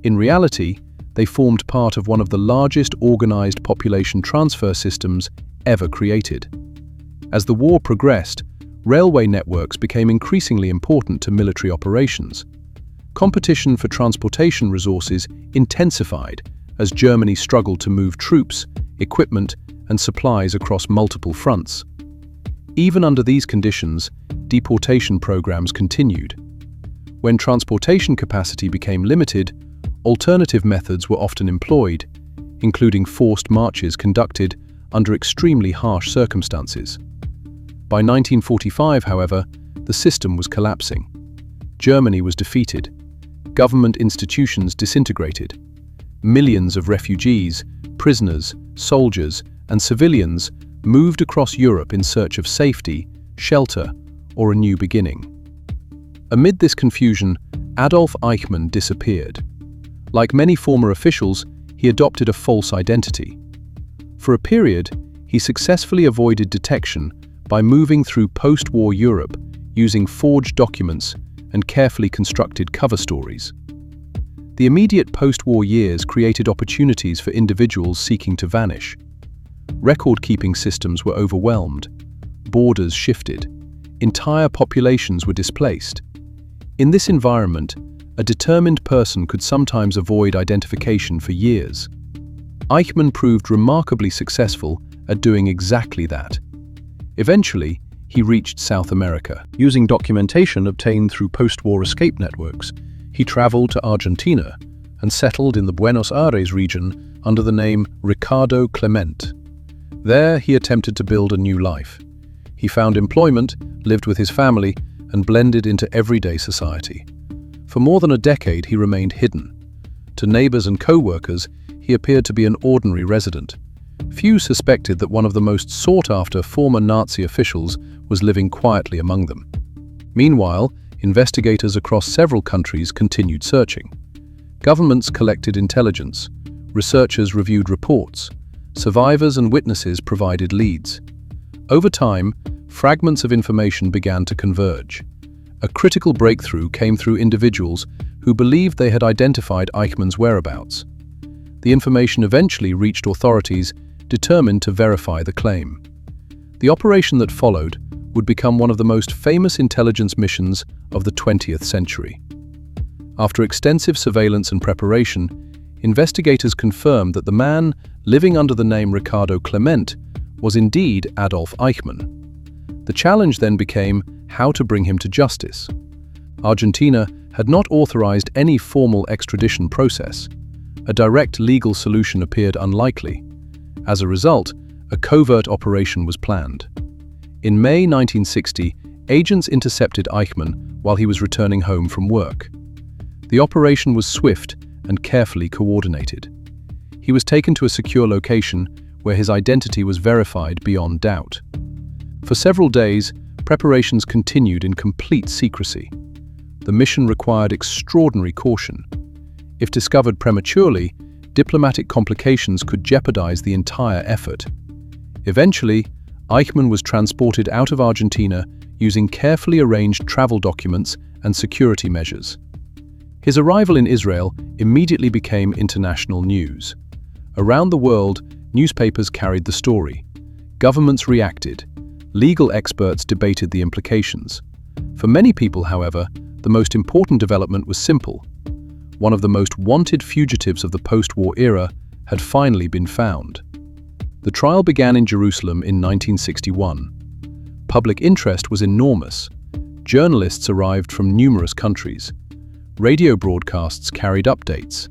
In reality, they formed part of one of the largest organized population transfer systems ever created. As the war progressed, railway networks became increasingly important to military operations. Competition for transportation resources intensified as Germany struggled to move troops, equipment, and supplies across multiple fronts. Even under these conditions, deportation programs continued. When transportation capacity became limited, alternative methods were often employed, including forced marches conducted under extremely harsh circumstances. By 1945, however, the system was collapsing. Germany was defeated. Government institutions disintegrated. Millions of refugees, prisoners, soldiers, and civilians moved across Europe in search of safety, shelter, or a new beginning. Amid this confusion, Adolf Eichmann disappeared. Like many former officials, he adopted a false identity. For a period, he successfully avoided detection by moving through post-war Europe using forged documents and carefully constructed cover stories. The immediate post-war years created opportunities for individuals seeking to vanish. Record-keeping systems were overwhelmed, borders shifted, entire populations were displaced. In this environment, a determined person could sometimes avoid identification for years. Eichmann proved remarkably successful at doing exactly that. Eventually, he reached South America. Using documentation obtained through post-war escape networks, he traveled to Argentina and settled in the Buenos Aires region under the name Ricardo Clement. There, he attempted to build a new life. He found employment, lived with his family, and blended into everyday society. For more than a decade, he remained hidden. To neighbors and co-workers, he appeared to be an ordinary resident. Few suspected that one of the most sought-after former Nazi officials was living quietly among them. Meanwhile, investigators across several countries continued searching. Governments collected intelligence, researchers reviewed reports, survivors and witnesses provided leads. Over time, fragments of information began to converge. A critical breakthrough came through individuals who believed they had identified Eichmann's whereabouts. The information eventually reached authorities determined to verify the claim. The operation that followed would become one of the most famous intelligence missions of the 20th century. After extensive surveillance and preparation, investigators confirmed that the man living under the name Ricardo Clement was indeed Adolf Eichmann. The challenge then became how to bring him to justice. Argentina had not authorized any formal extradition process. A direct legal solution appeared unlikely. As a result, a covert operation was planned. In May 1960, agents intercepted Eichmann while he was returning home from work. The operation was swift and carefully coordinated. He was taken to a secure location where his identity was verified beyond doubt. For several days, preparations continued in complete secrecy. The mission required extraordinary caution. If discovered prematurely, diplomatic complications could jeopardize the entire effort. Eventually, Eichmann was transported out of Argentina using carefully arranged travel documents and security measures. His arrival in Israel immediately became international news. Around the world, newspapers carried the story. Governments reacted. Legal experts debated the implications. For many people, however, the most important development was simple. One of the most wanted fugitives of the post-war era had finally been found. The trial began in Jerusalem in 1961. Public interest was enormous. Journalists arrived from numerous countries. Radio broadcasts carried updates.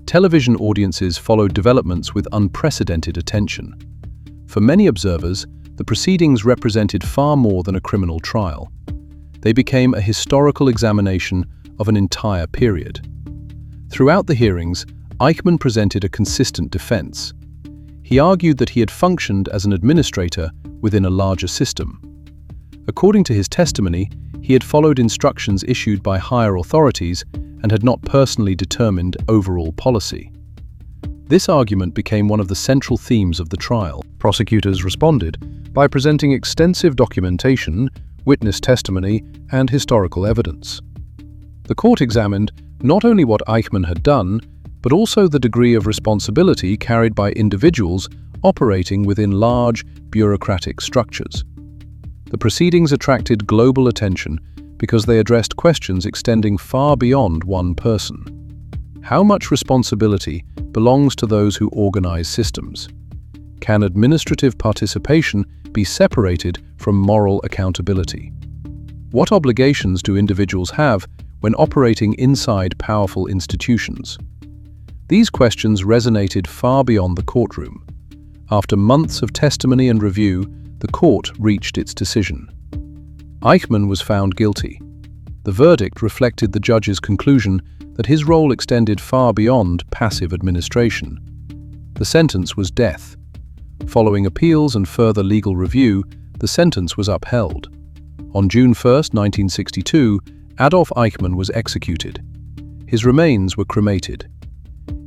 Television audiences followed developments with unprecedented attention. For many observers, the proceedings represented far more than a criminal trial. They became a historical examination of an entire period. Throughout the hearings, Eichmann presented a consistent defense. He argued that he had functioned as an administrator within a larger system. According to his testimony, he had followed instructions issued by higher authorities and had not personally determined overall policy. This argument became one of the central themes of the trial. Prosecutors responded by presenting extensive documentation, witness testimony, and historical evidence. The court examined not only what Eichmann had done, but also the degree of responsibility carried by individuals operating within large, bureaucratic structures. The proceedings attracted global attention because they addressed questions extending far beyond one person. How much responsibility belongs to those who organize systems? Can administrative participation be separated from moral accountability? What obligations do individuals have when operating inside powerful institutions? These questions resonated far beyond the courtroom. After months of testimony and review, the court reached its decision. Eichmann was found guilty. The verdict reflected the judge's conclusion that his role extended far beyond passive administration. The sentence was death. Following appeals and further legal review, the sentence was upheld. On June 1, 1962, Adolf Eichmann was executed. His remains were cremated.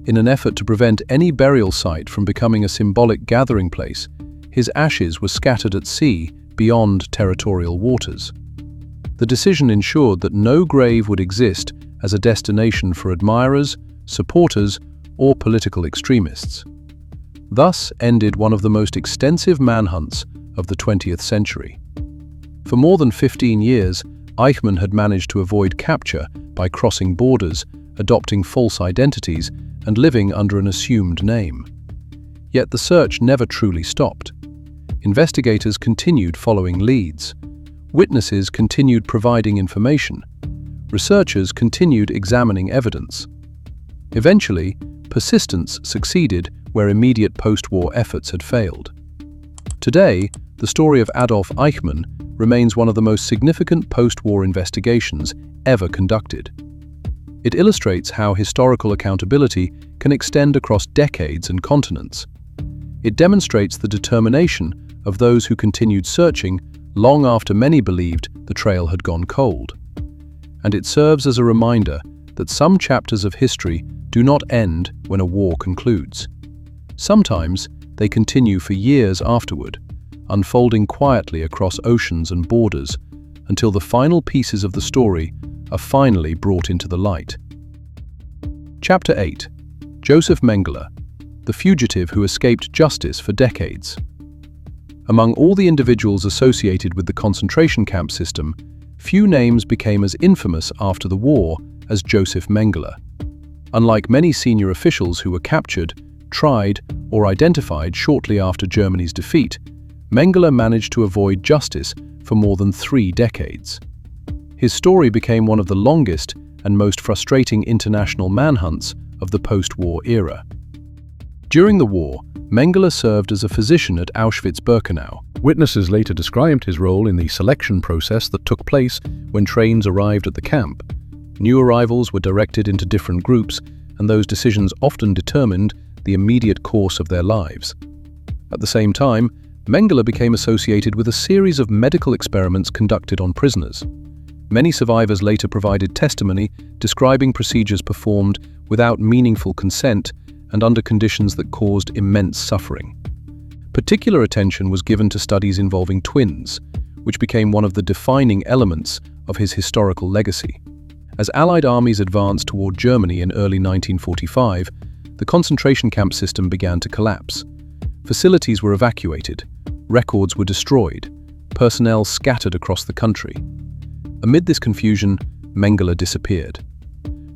In an effort to prevent any burial site from becoming a symbolic gathering place, his ashes were scattered at sea beyond territorial waters. The decision ensured that no grave would exist as a destination for admirers, supporters, or political extremists. Thus ended one of the most extensive manhunts of the 20th century. For more than 15 years, Eichmann had managed to avoid capture by crossing borders, adopting false identities, and living under an assumed name. Yet the search never truly stopped. investigators continued following leads. Witnesses continued providing information. Researchers continued examining evidence. Eventually, persistence succeeded where immediate post-war efforts had failed. Today, the story of Adolf Eichmann remains one of the most significant post-war investigations ever conducted. It illustrates how historical accountability can extend across decades and continents. It demonstrates the determination of those who continued searching long after many believed the trail had gone cold. And it serves as a reminder that some chapters of history do not end when a war concludes. Sometimes they continue for years afterward, unfolding quietly across oceans and borders until the final pieces of the story are finally brought into the light. Chapter 8. Joseph Mengele, the fugitive who escaped justice for decades. Among all the individuals associated with the concentration camp system, few names became as infamous after the war as Joseph Mengele. Unlike many senior officials who were captured, tried, or identified shortly after Germany's defeat, Mengele managed to avoid justice for more than 3 decades. His story became one of the longest and most frustrating international manhunts of the post-war era. During the war, Mengele served as a physician at Auschwitz-Birkenau. Witnesses later described his role in the selection process that took place when trains arrived at the camp. New arrivals were directed into different groups, and those decisions often determined the immediate course of their lives. At the same time, Mengele became associated with a series of medical experiments conducted on prisoners. Many survivors later provided testimony describing procedures performed without meaningful consent and under conditions that caused immense suffering. Particular attention was given to studies involving twins, which became one of the defining elements of his historical legacy. As Allied armies advanced toward Germany in early 1945, the concentration camp system began to collapse. Facilities were evacuated, records were destroyed, personnel scattered across the country. Amid this confusion, Mengele disappeared.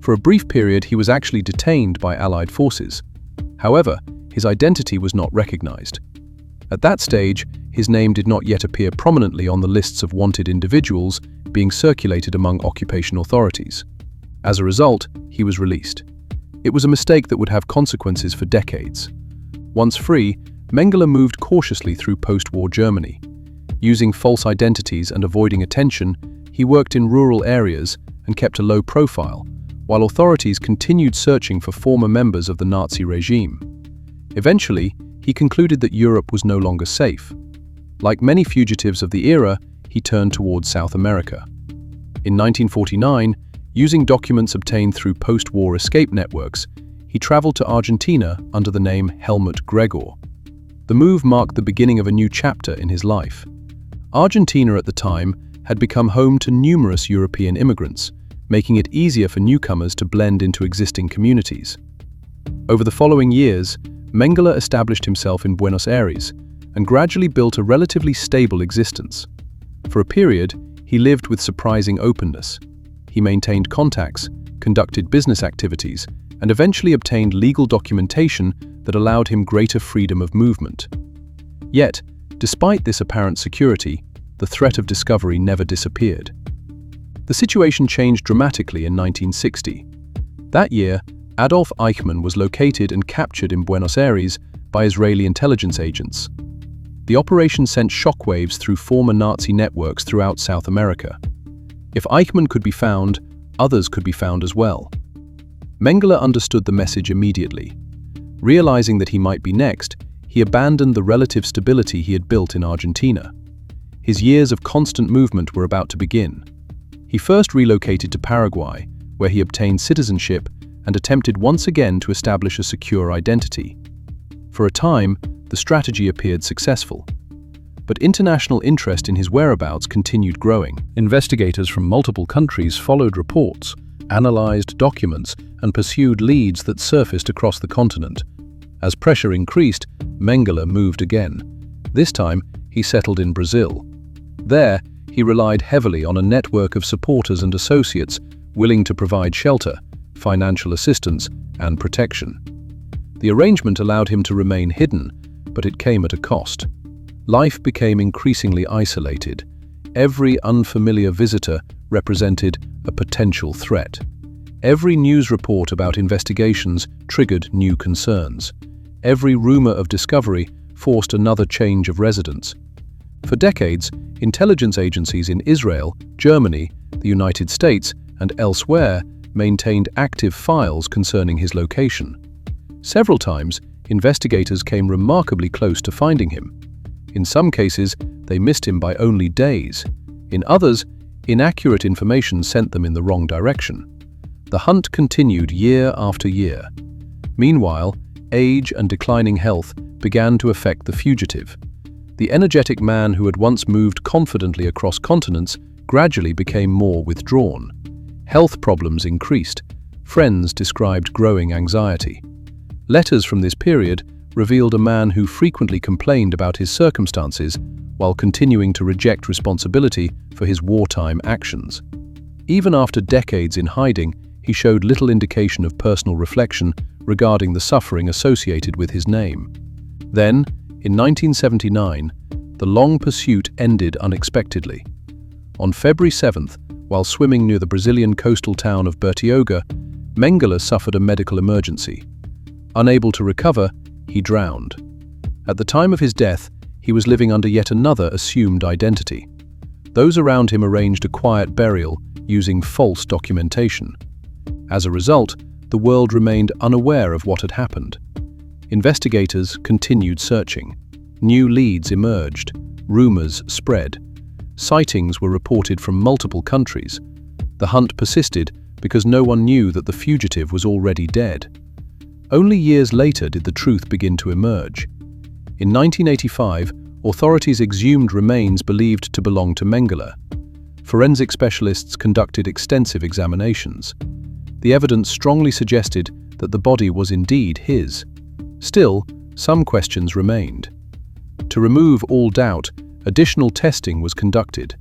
For a brief period, he was actually detained by Allied forces. However, his identity was not recognized. At that stage, his name did not yet appear prominently on the lists of wanted individuals being circulated among occupation authorities. As a result, he was released. It was a mistake that would have consequences for decades. Once free, Mengele moved cautiously through post-war Germany. Using false identities and avoiding attention, he worked in rural areas and kept a low profile, while authorities continued searching for former members of the Nazi regime. Eventually, he concluded that Europe was no longer safe. Like many fugitives of the era, he turned towards South America. In 1949, using documents obtained through post-war escape networks, he traveled to Argentina under the name Helmut Gregor. The move marked the beginning of a new chapter in his life. Argentina at the time had become home to numerous European immigrants, making it easier for newcomers to blend into existing communities. Over the following years, Mengele established himself in Buenos Aires and gradually built a relatively stable existence. For a period, he lived with surprising openness. He maintained contacts, conducted business activities, and eventually obtained legal documentation that allowed him greater freedom of movement. Yet, despite this apparent security, the threat of discovery never disappeared. The situation changed dramatically in 1960. That year, Adolf Eichmann was located and captured in Buenos Aires by Israeli intelligence agents. The operation sent shockwaves through former Nazi networks throughout South America. If Eichmann could be found, others could be found as well. Mengele understood the message immediately. Realizing that he might be next, he abandoned the relative stability he had built in Argentina. His years of constant movement were about to begin. He first relocated to Paraguay, where he obtained citizenship and attempted once again to establish a secure identity. For a time, the strategy appeared successful. But international interest in his whereabouts continued growing. Investigators from multiple countries followed reports, analyzed documents, and pursued leads that surfaced across the continent. As pressure increased, Mengele moved again. This time, he settled in Brazil. There, he relied heavily on a network of supporters and associates willing to provide shelter, financial assistance, and protection. The arrangement allowed him to remain hidden, but it came at a cost. life became increasingly isolated. Every unfamiliar visitor represented a potential threat. Every news report about investigations triggered new concerns. Every rumor of discovery forced another change of residence. For decades, intelligence agencies in Israel, Germany, the United States, and elsewhere maintained active files concerning his location. Several times, investigators came remarkably close to finding him. In some cases, they missed him by only days. In others, inaccurate information sent them in the wrong direction. The hunt continued year after year. Meanwhile, age and declining health began to affect the fugitive. The energetic man who had once moved confidently across continents gradually became more withdrawn. Health problems increased. Friends described growing anxiety. Letters from this period revealed a man who frequently complained about his circumstances while continuing to reject responsibility for his wartime actions. Even after decades in hiding, he showed little indication of personal reflection regarding the suffering associated with his name. Then, in 1979, the long pursuit ended unexpectedly. On February 7th, while swimming near the Brazilian coastal town of Bertioga, Mengele suffered a medical emergency. Unable to recover, he drowned. At the time of his death, he was living under yet another assumed identity. Those around him arranged a quiet burial using false documentation. As a result, the world remained unaware of what had happened. Investigators continued searching. New leads emerged. Rumors spread. Sightings were reported from multiple countries. The hunt persisted because no one knew that the fugitive was already dead. Only years later did the truth begin to emerge. In 1985, authorities exhumed remains believed to belong to Mengele. Forensic specialists conducted extensive examinations. The evidence strongly suggested that the body was indeed his. Still, some questions remained. To remove all doubt, additional testing was conducted.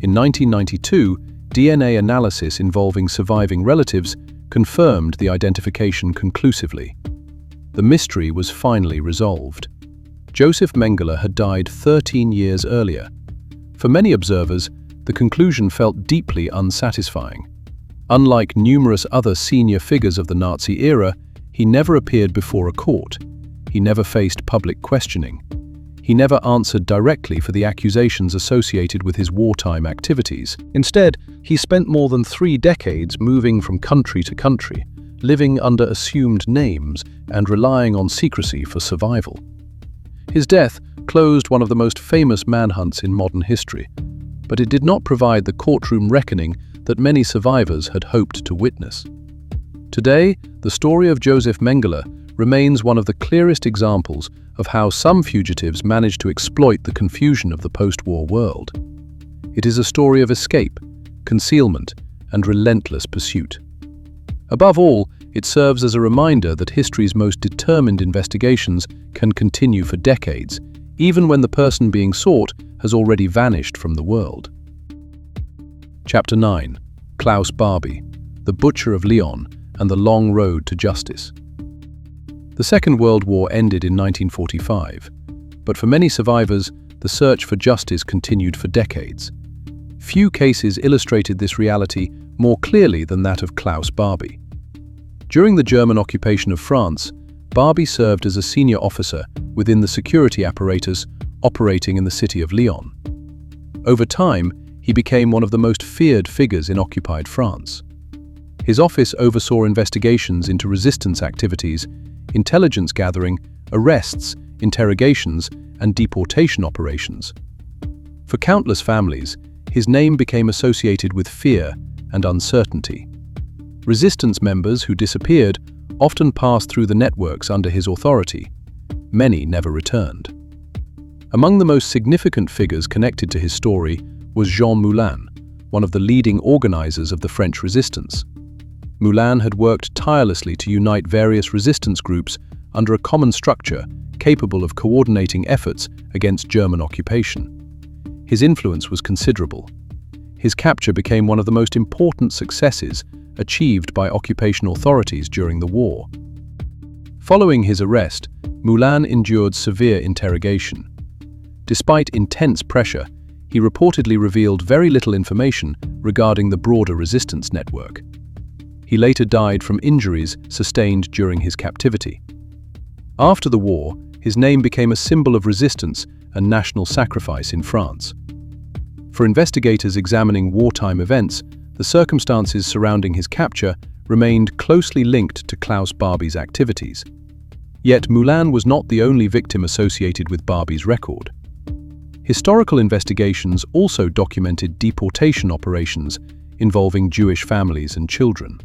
In 1992, DNA analysis involving surviving relatives confirmed the identification conclusively. The mystery was finally resolved. Joseph Mengele had died 13 years earlier. For many observers, the conclusion felt deeply unsatisfying. Unlike numerous other senior figures of the Nazi era, he never appeared before a court. He never faced public questioning. He never answered directly for the accusations associated with his wartime activities. Instead, he spent more than 3 decades moving from country to country, living under assumed names and relying on secrecy for survival. His death closed one of the most famous manhunts in modern history, but it did not provide the courtroom reckoning that many survivors had hoped to witness. Today, the story of Joseph Mengele remains one of the clearest examples of how some fugitives managed to exploit the confusion of the post-war world. It is a story of escape, concealment, and relentless pursuit. Above all, it serves as a reminder that history's most determined investigations can continue for decades, even when the person being sought has already vanished from the world. Chapter 9. Klaus Barbie, the Butcher of Lyon, and the Long Road to Justice. The Second World War ended in 1945, but for many survivors, the search for justice continued for decades. Few cases illustrated this reality more clearly than that of Klaus Barbie. During the German occupation of France, Barbie served as a senior officer within the security apparatus operating in the city of Lyon. Over time, he became one of the most feared figures in occupied France. His office oversaw investigations into resistance activities, intelligence gathering, arrests, interrogations, and deportation operations. For countless families, his name became associated with fear and uncertainty. Resistance members who disappeared often passed through the networks under his authority. Many never returned. Among the most significant figures connected to his story was Jean Moulin, one of the leading organizers of the French resistance. Moulin had worked tirelessly to unite various resistance groups under a common structure capable of coordinating efforts against German occupation. His influence was considerable. His capture became one of the most important successes achieved by occupation authorities during the war. Following his arrest, Moulin endured severe interrogation. Despite intense pressure, he reportedly revealed very little information regarding the broader resistance network. He later died from injuries sustained during his captivity. After the war, his name became a symbol of resistance and national sacrifice in France. For investigators examining wartime events, the circumstances surrounding his capture remained closely linked to Klaus Barbie's activities. Yet Müller was not the only victim associated with Barbie's record. Historical investigations also documented deportation operations involving Jewish families and children.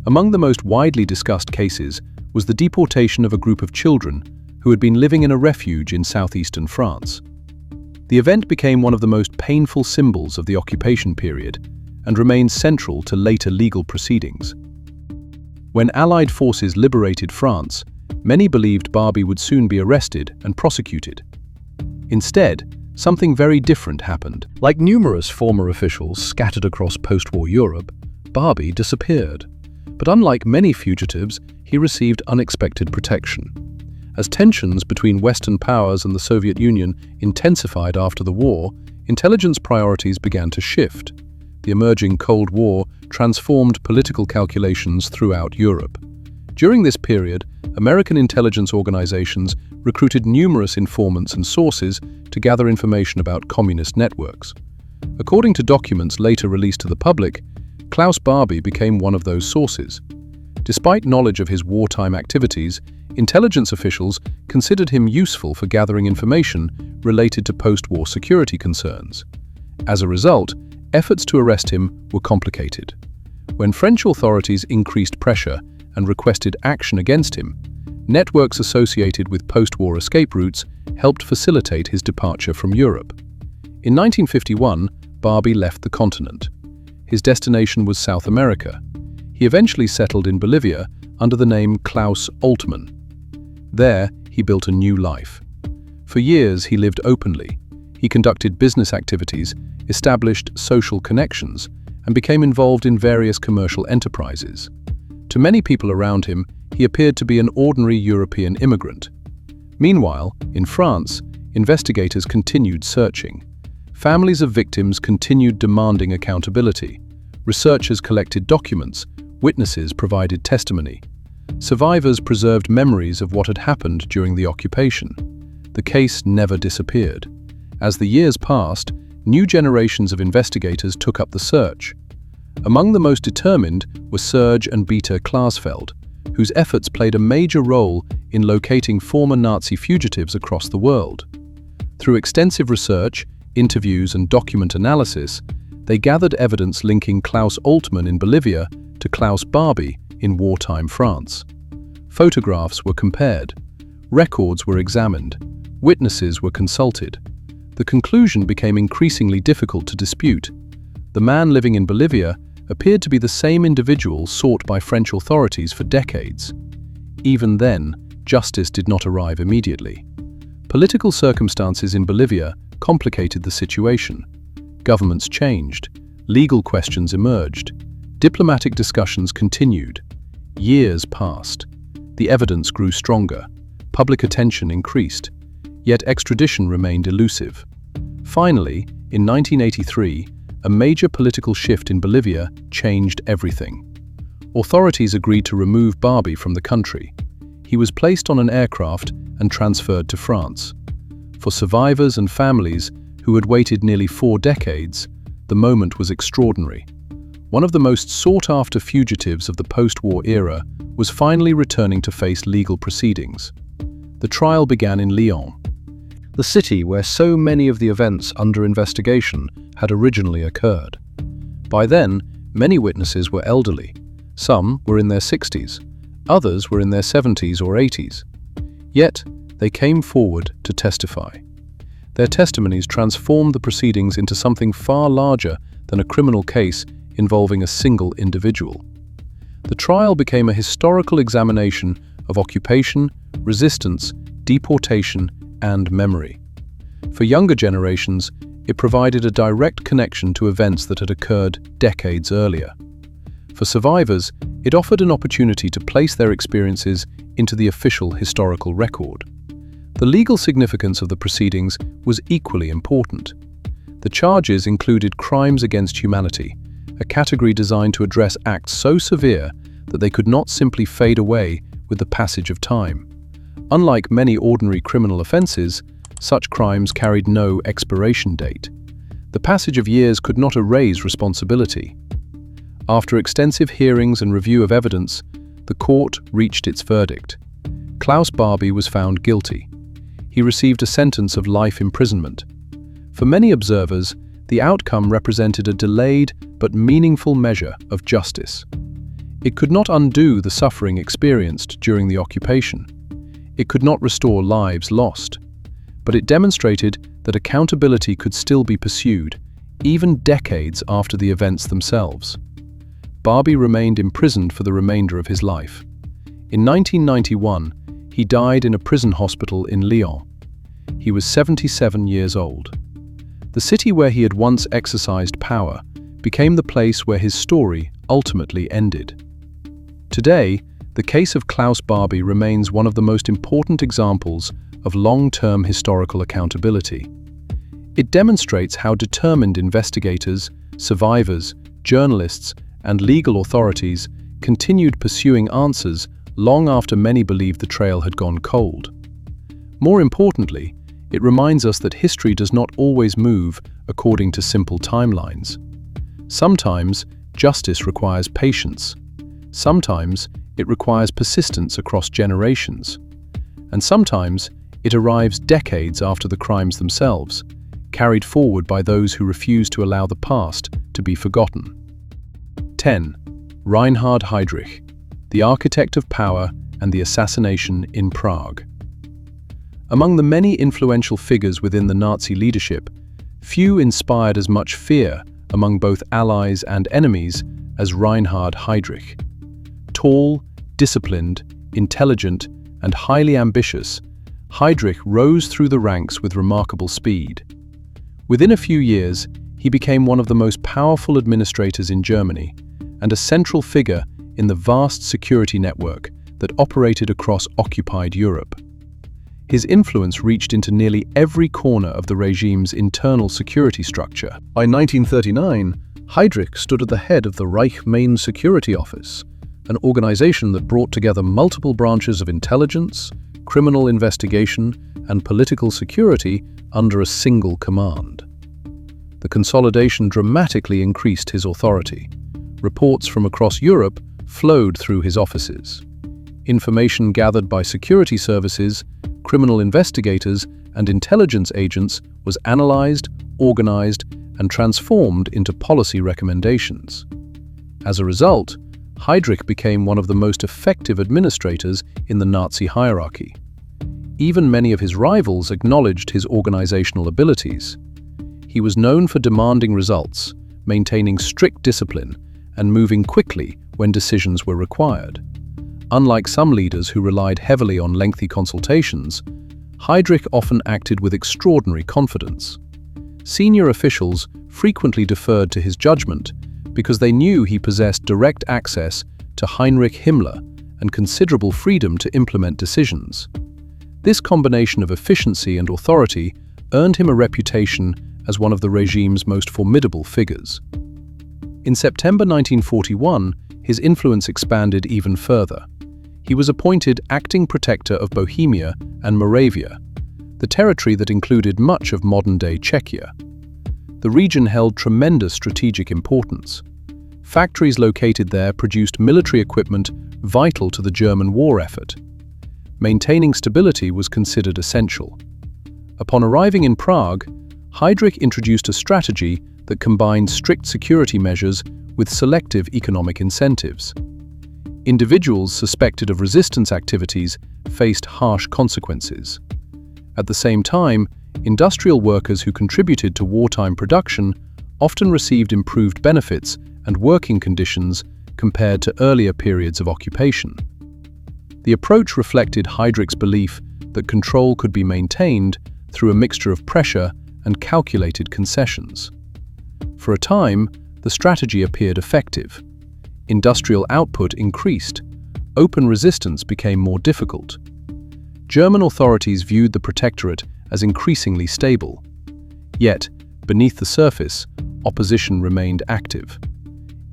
Among the most widely discussed cases was the deportation of a group of children who had been living in a refuge in southeastern France. The event became one of the most painful symbols of the occupation period and remains central to later legal proceedings. When Allied forces liberated France, many believed Barbie would soon be arrested and prosecuted. Instead, something very different happened. Like numerous former officials scattered across post-war Europe, Barbie disappeared. But unlike many fugitives, he received unexpected protection. As tensions between Western powers and the Soviet Union intensified after the war, intelligence priorities began to shift. The emerging Cold War transformed political calculations throughout Europe. During this period, American intelligence organizations recruited numerous informants and sources to gather information about communist networks. According to documents later released to the public, Klaus Barbie became one of those sources. Despite knowledge of his wartime activities, intelligence officials considered him useful for gathering information related to post-war security concerns. As a result, efforts to arrest him were complicated. When French authorities increased pressure and requested action against him, networks associated with post-war escape routes helped facilitate his departure from Europe. In 1951, Barbie left the continent. His destination was South America. He eventually settled in Bolivia under the name Klaus Altmann. There, he built a new life. For years, he lived openly. He conducted business activities, established social connections, and became involved in various commercial enterprises. To many people around him, he appeared to be an ordinary European immigrant. Meanwhile, in France, investigators continued searching. Families of victims continued demanding accountability. Researchers collected documents, witnesses provided testimony. Survivors preserved memories of what had happened during the occupation. The case never disappeared. As the years passed, new generations of investigators took up the search. Among the most determined were Serge and Beta Klarsfeld, whose efforts played a major role in locating former Nazi fugitives across the world. Through extensive research, interviews, and document analysis, they gathered evidence linking Klaus Altmann in Bolivia to Klaus Barbie in wartime France. Photographs were compared, records were examined, witnesses were consulted. The conclusion became increasingly difficult to dispute. The man living in Bolivia appeared to be the same individual sought by French authorities for decades. Even then, justice did not arrive immediately. Political circumstances in Bolivia complicated the situation. Governments changed, legal questions emerged, diplomatic discussions continued. Years passed. The evidence grew stronger, public attention increased, yet extradition remained elusive. Finally, in 1983, a major political shift in Bolivia changed everything. Authorities agreed to remove Barbie from the country. He was placed on an aircraft and transferred to France. For survivors and families who had waited nearly 4 decades, the moment was extraordinary. One of the most sought-after fugitives of the post-war era was finally returning to face legal proceedings. The trial began in Lyon, the city where so many of the events under investigation had originally occurred. By then, many witnesses were elderly. Some were in their 60s, others were in their 70s or 80s. Yet, they came forward to testify. Their testimonies transformed the proceedings into something far larger than a criminal case involving a single individual. The trial became a historical examination of occupation, resistance, deportation, and memory. For younger generations, it provided a direct connection to events that had occurred decades earlier. For survivors, it offered an opportunity to place their experiences into the official historical record. The legal significance of the proceedings was equally important. The charges included crimes against humanity, a category designed to address acts so severe that they could not simply fade away with the passage of time. Unlike many ordinary criminal offenses, such crimes carried no expiration date. The passage of years could not erase responsibility. After extensive hearings and review of evidence, the court reached its verdict. Klaus Barbie was found guilty. He received a sentence of life imprisonment. For many observers, the outcome represented a delayed but meaningful measure of justice. It could not undo the suffering experienced during the occupation. It could not restore lives lost. But it demonstrated that accountability could still be pursued, even decades after the events themselves. Barbie remained imprisoned for the remainder of his life. In 1991, he died in a prison hospital in Lyon. He was 77 years old. The city where he had once exercised power became the place where his story ultimately ended. Today, the case of Klaus Barbie remains one of the most important examples of long-term historical accountability. It demonstrates how determined investigators, survivors, journalists, and legal authorities continued pursuing answers long after many believed the trail had gone cold. More importantly, it reminds us that history does not always move according to simple timelines. Sometimes, justice requires patience. Sometimes, it requires persistence across generations. And sometimes, it arrives decades after the crimes themselves, carried forward by those who refuse to allow the past to be forgotten. 10. Reinhard Heydrich, the architect of power and the assassination in Prague. Among the many influential figures within the Nazi leadership, few inspired as much fear among both allies and enemies as Reinhard Heydrich. Tall, disciplined, intelligent, and highly ambitious, Heydrich rose through the ranks with remarkable speed. Within a few years, he became one of the most powerful administrators in Germany and a central figure in the vast security network that operated across occupied Europe. His influence reached into nearly every corner of the regime's internal security structure. By 1939, Heydrich stood at the head of the Reich Main Security Office, an organization that brought together multiple branches of intelligence, criminal investigation, and political security under a single command. The consolidation dramatically increased his authority. Reports from across Europe flowed through his offices. Information gathered by security services, criminal investigators, and intelligence agents was analyzed, organized, and transformed into policy recommendations. As a result, Heydrich became one of the most effective administrators in the Nazi hierarchy. Even many of his rivals acknowledged his organizational abilities. He was known for demanding results, maintaining strict discipline, and moving quickly when decisions were required. Unlike some leaders who relied heavily on lengthy consultations, Heydrich often acted with extraordinary confidence. Senior officials frequently deferred to his judgment because they knew he possessed direct access to Heinrich Himmler and considerable freedom to implement decisions. This combination of efficiency and authority earned him a reputation as one of the regime's most formidable figures. In September 1941, his influence expanded even further. He was appointed acting protector of Bohemia and Moravia, the territory that included much of modern-day Czechia. The region held tremendous strategic importance. Factories located there produced military equipment vital to the German war effort. Maintaining stability was considered essential. Upon arriving in Prague, Heydrich introduced a strategy that combined strict security measures with selective economic incentives. Individuals suspected of resistance activities faced harsh consequences. At the same time, industrial workers who contributed to wartime production often received improved benefits and working conditions compared to earlier periods of occupation. The approach reflected Heydrich's belief that control could be maintained through a mixture of pressure and calculated concessions. For a time, the strategy appeared effective. Industrial output increased. Open resistance became more difficult. German authorities viewed the protectorate as increasingly stable. Yet, beneath the surface, opposition remained active.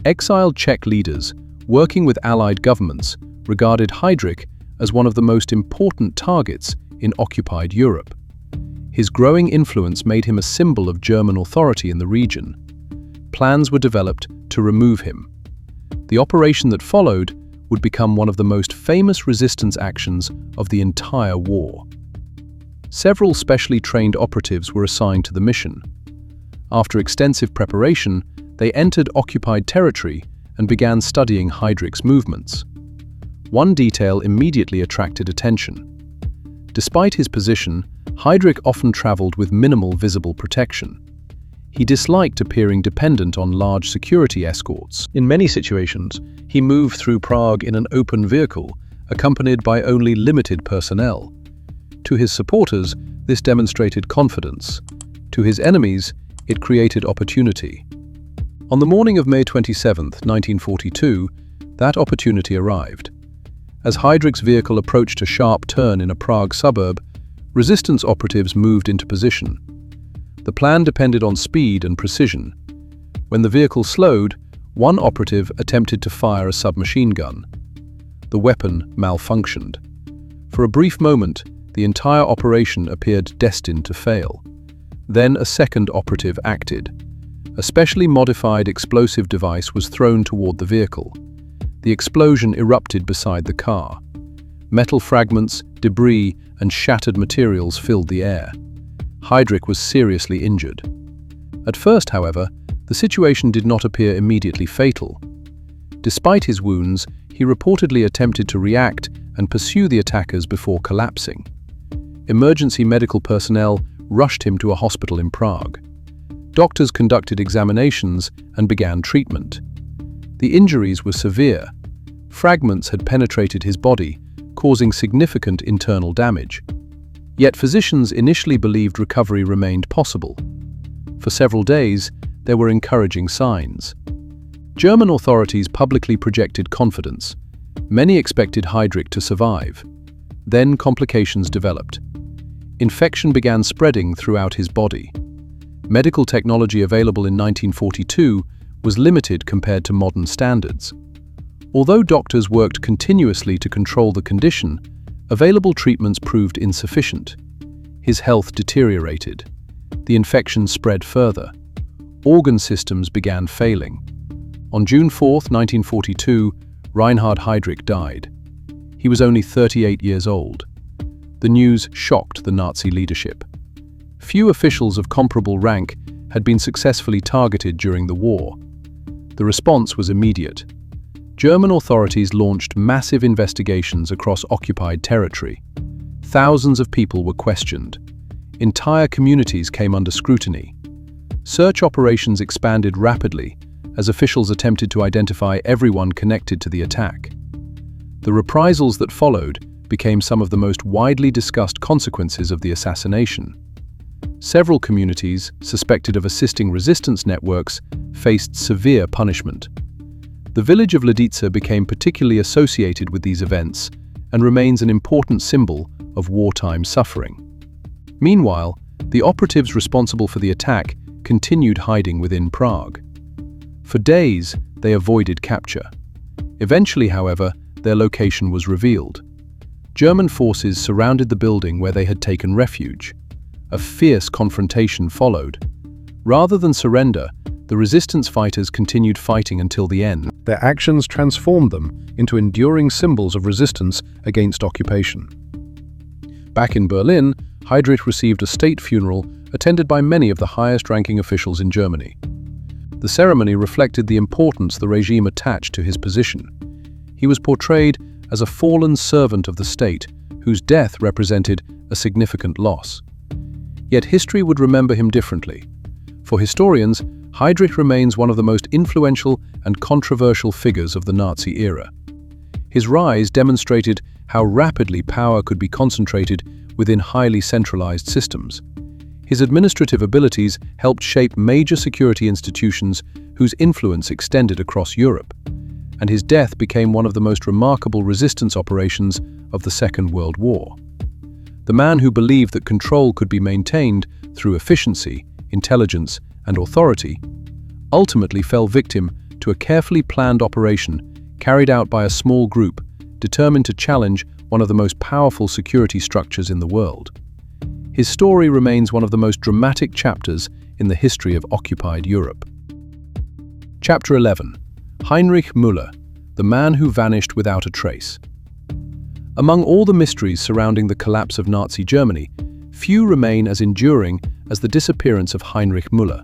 Exiled Czech leaders, working with Allied governments, regarded Heydrich as one of the most important targets in occupied Europe. His growing influence made him a symbol of German authority in the region. Plans were developed to remove him. The operation that followed would become one of the most famous resistance actions of the entire war. Several specially trained operatives were assigned to the mission. After extensive preparation, they entered occupied territory and began studying Heydrich's movements. One detail immediately attracted attention. Despite his position, Heydrich often traveled with minimal visible protection. He disliked appearing dependent on large security escorts. In many situations, he moved through Prague in an open vehicle, accompanied by only limited personnel. To his supporters, this demonstrated confidence. To his enemies, it created opportunity. On the morning of May 27, 1942, that opportunity arrived. As Heydrich's vehicle approached a sharp turn in a Prague suburb, resistance operatives moved into position. The plan depended on speed and precision. When the vehicle slowed, one operative attempted to fire a submachine gun. The weapon malfunctioned. For a brief moment, the entire operation appeared destined to fail. Then a second operative acted. A specially modified explosive device was thrown toward the vehicle. The explosion erupted beside the car. Metal fragments, debris, and shattered materials filled the air. Heydrich was seriously injured. At first, however, the situation did not appear immediately fatal. Despite his wounds, he reportedly attempted to react and pursue the attackers before collapsing. Emergency medical personnel rushed him to a hospital in Prague. Doctors conducted examinations and began treatment. The injuries were severe. Fragments had penetrated his body, causing significant internal damage. Yet physicians initially believed recovery remained possible. For several days, there were encouraging signs. German authorities publicly projected confidence. Many expected Heydrich to survive. Then complications developed. Infection began spreading throughout his body. Medical technology available in 1942 was limited compared to modern standards. Although doctors worked continuously to control the condition, available treatments proved insufficient. His health deteriorated. The infection spread further. Organ systems began failing. On June 4, 1942, Reinhard Heydrich died. He was only 38 years old. The news shocked the Nazi leadership. Few officials of comparable rank had been successfully targeted during the war. The response was immediate. German authorities launched massive investigations across occupied territory. Thousands of people were questioned. Entire communities came under scrutiny. Search operations expanded rapidly as officials attempted to identify everyone connected to the attack. The reprisals that followed became some of the most widely discussed consequences of the assassination. Several communities, suspected of assisting resistance networks, faced severe punishment. The village of Lidice became particularly associated with these events and remains an important symbol of wartime suffering. Meanwhile, the operatives responsible for the attack continued hiding within Prague. For days, they avoided capture. Eventually, however, their location was revealed. German forces surrounded the building where they had taken refuge. A fierce confrontation followed. Rather than surrender, the resistance fighters continued fighting until the end. Their actions transformed them into enduring symbols of resistance against occupation. Back in Berlin, Heydrich received a state funeral attended by many of the highest-ranking officials in Germany. The ceremony reflected the importance the regime attached to his position. He was portrayed as a fallen servant of the state, whose death represented a significant loss. Yet history would remember him differently. For historians, Heydrich remains one of the most influential and controversial figures of the Nazi era. His rise demonstrated how rapidly power could be concentrated within highly centralized systems. His administrative abilities helped shape major security institutions whose influence extended across Europe, and his death became one of the most remarkable resistance operations of the Second World War. the man who believed that control could be maintained through efficiency, intelligence, and authority, ultimately fell victim to a carefully planned operation carried out by a small group determined to challenge one of the most powerful security structures in the world. His story remains one of the most dramatic chapters in the history of occupied Europe. Chapter 11. Heinrich Müller, the man who vanished without a trace. Among all the mysteries surrounding the collapse of Nazi Germany, few remain as enduring as the disappearance of Heinrich Müller.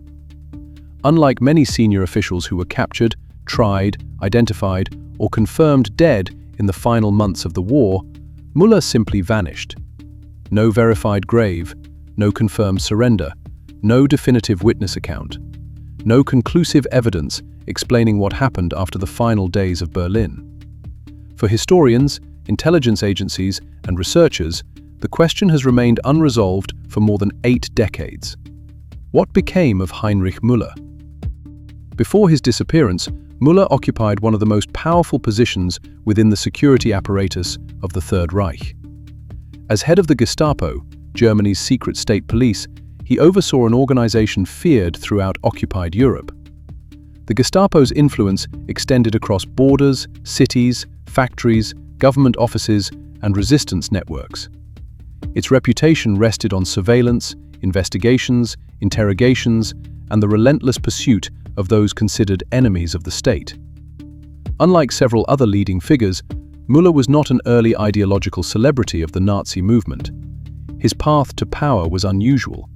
Unlike many senior officials who were captured, tried, identified, or confirmed dead in the final months of the war, Müller simply vanished. No verified grave, no confirmed surrender, no definitive witness account, no conclusive evidence explaining what happened after the final days of Berlin. For historians, intelligence agencies, and researchers, the question has remained unresolved for more than 8 decades. What became of Heinrich Müller? Before his disappearance, Müller occupied one of the most powerful positions within the security apparatus of the Third Reich. As head of the Gestapo, Germany's secret state police, he oversaw an organization feared throughout occupied Europe. The Gestapo's influence extended across borders, cities, factories, government offices, and resistance networks. Its reputation rested on surveillance, investigations, interrogations, and the relentless pursuit of those considered enemies of the state. Unlike several other leading figures, Müller was not an early ideological celebrity of the Nazi movement. His path to power was unusual.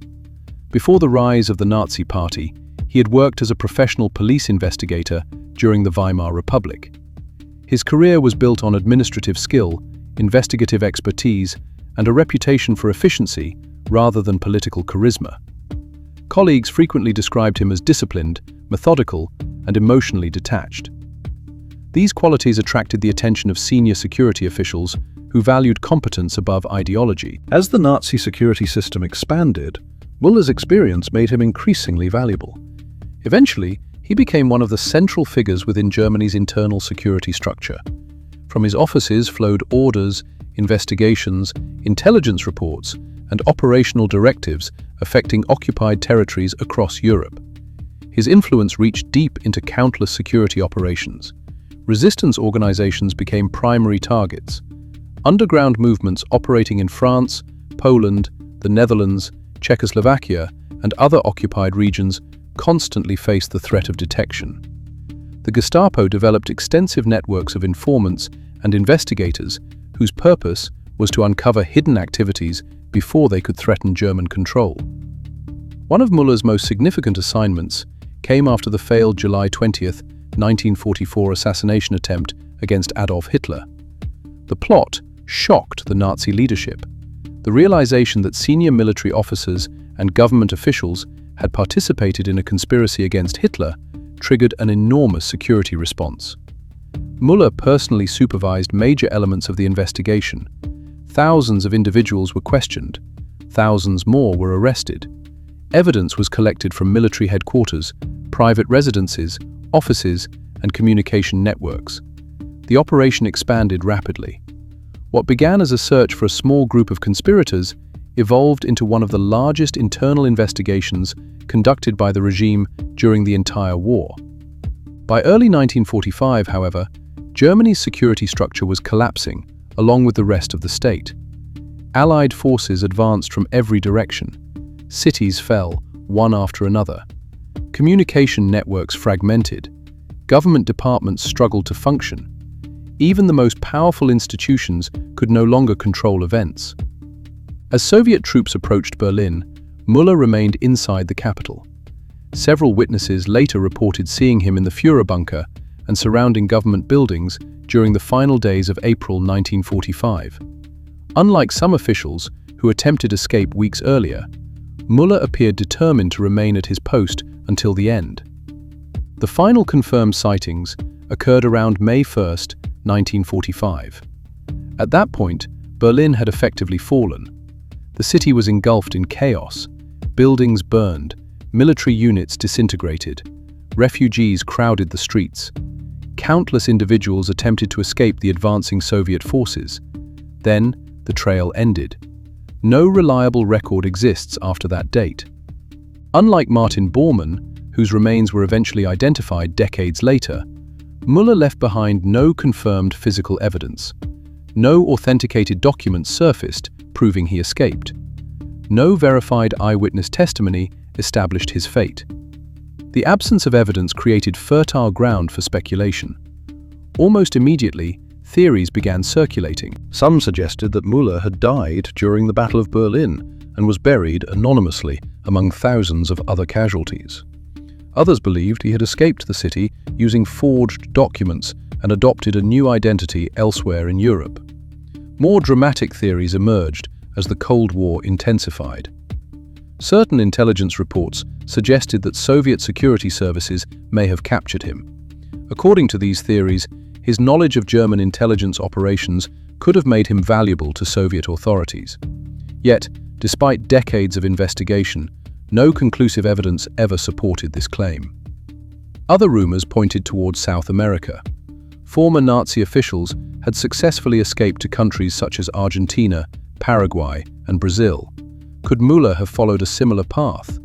Before the rise of the Nazi Party, he had worked as a professional police investigator during the Weimar Republic. His career was built on administrative skill, investigative expertise, and a reputation for efficiency rather than political charisma. Colleagues frequently described him as disciplined, methodical, and emotionally detached. These qualities attracted the attention of senior security officials who valued competence above ideology. As the Nazi security system expanded, Müller's experience made him increasingly valuable. Eventually, he became one of the central figures within Germany's internal security structure. From his offices flowed orders, investigations, intelligence reports, and operational directives affecting occupied territories across Europe. His influence reached deep into countless security operations. Resistance organizations became primary targets. Underground movements operating in France, Poland, the Netherlands, Czechoslovakia, and other occupied regions constantly faced the threat of detection. The Gestapo developed extensive networks of informants and investigators whose purpose was to uncover hidden activities before they could threaten German control. One of Müller's most significant assignments came after the failed July 20, 1944 assassination attempt against Adolf Hitler. The plot shocked the Nazi leadership. The realization that senior military officers and government officials had participated in a conspiracy against Hitler triggered an enormous security response. Müller personally supervised major elements of the investigation. Thousands of individuals were questioned. Thousands more were arrested. Evidence was collected from military headquarters, private residences, offices, and communication networks. The operation expanded rapidly. What began as a search for a small group of conspirators evolved into one of the largest internal investigations conducted by the regime during the entire war. By early 1945, however, Germany's security structure was collapsing, along with the rest of the state. Allied forces advanced from every direction. Cities fell, one after another. Communication networks fragmented. Government departments struggled to function. Even the most powerful institutions could no longer control events. As Soviet troops approached Berlin, Müller remained inside the capital. Several witnesses later reported seeing him in the Führerbunker and surrounding government buildings during the final days of April 1945. Unlike some officials who attempted escape weeks earlier, Müller appeared determined to remain at his post until the end. The final confirmed sightings occurred around May 1, 1945. At that point, Berlin had effectively fallen. The city was engulfed in chaos. Buildings burned, military units disintegrated, refugees crowded the streets. Countless individuals attempted to escape the advancing Soviet forces. Then, the trail ended. no reliable record exists after that date. Unlike Martin Bormann, whose remains were eventually identified decades later, Müller left behind no confirmed physical evidence. No authenticated documents surfaced proving he escaped. No verified eyewitness testimony established his fate. The absence of evidence created fertile ground for speculation. Almost immediately, theories began circulating. Some suggested that Müller had died during the Battle of Berlin and was buried anonymously among thousands of other casualties. Others believed he had escaped the city using forged documents and adopted a new identity elsewhere in Europe. More dramatic theories emerged as the Cold War intensified. Certain intelligence reports suggested that Soviet security services may have captured him. According to these theories, his knowledge of German intelligence operations could have made him valuable to Soviet authorities. Yet, despite decades of investigation, no conclusive evidence ever supported this claim. Other rumors pointed towards South America. Former Nazi officials had successfully escaped to countries such as Argentina, Paraguay, and Brazil. Could Müller have followed a similar path?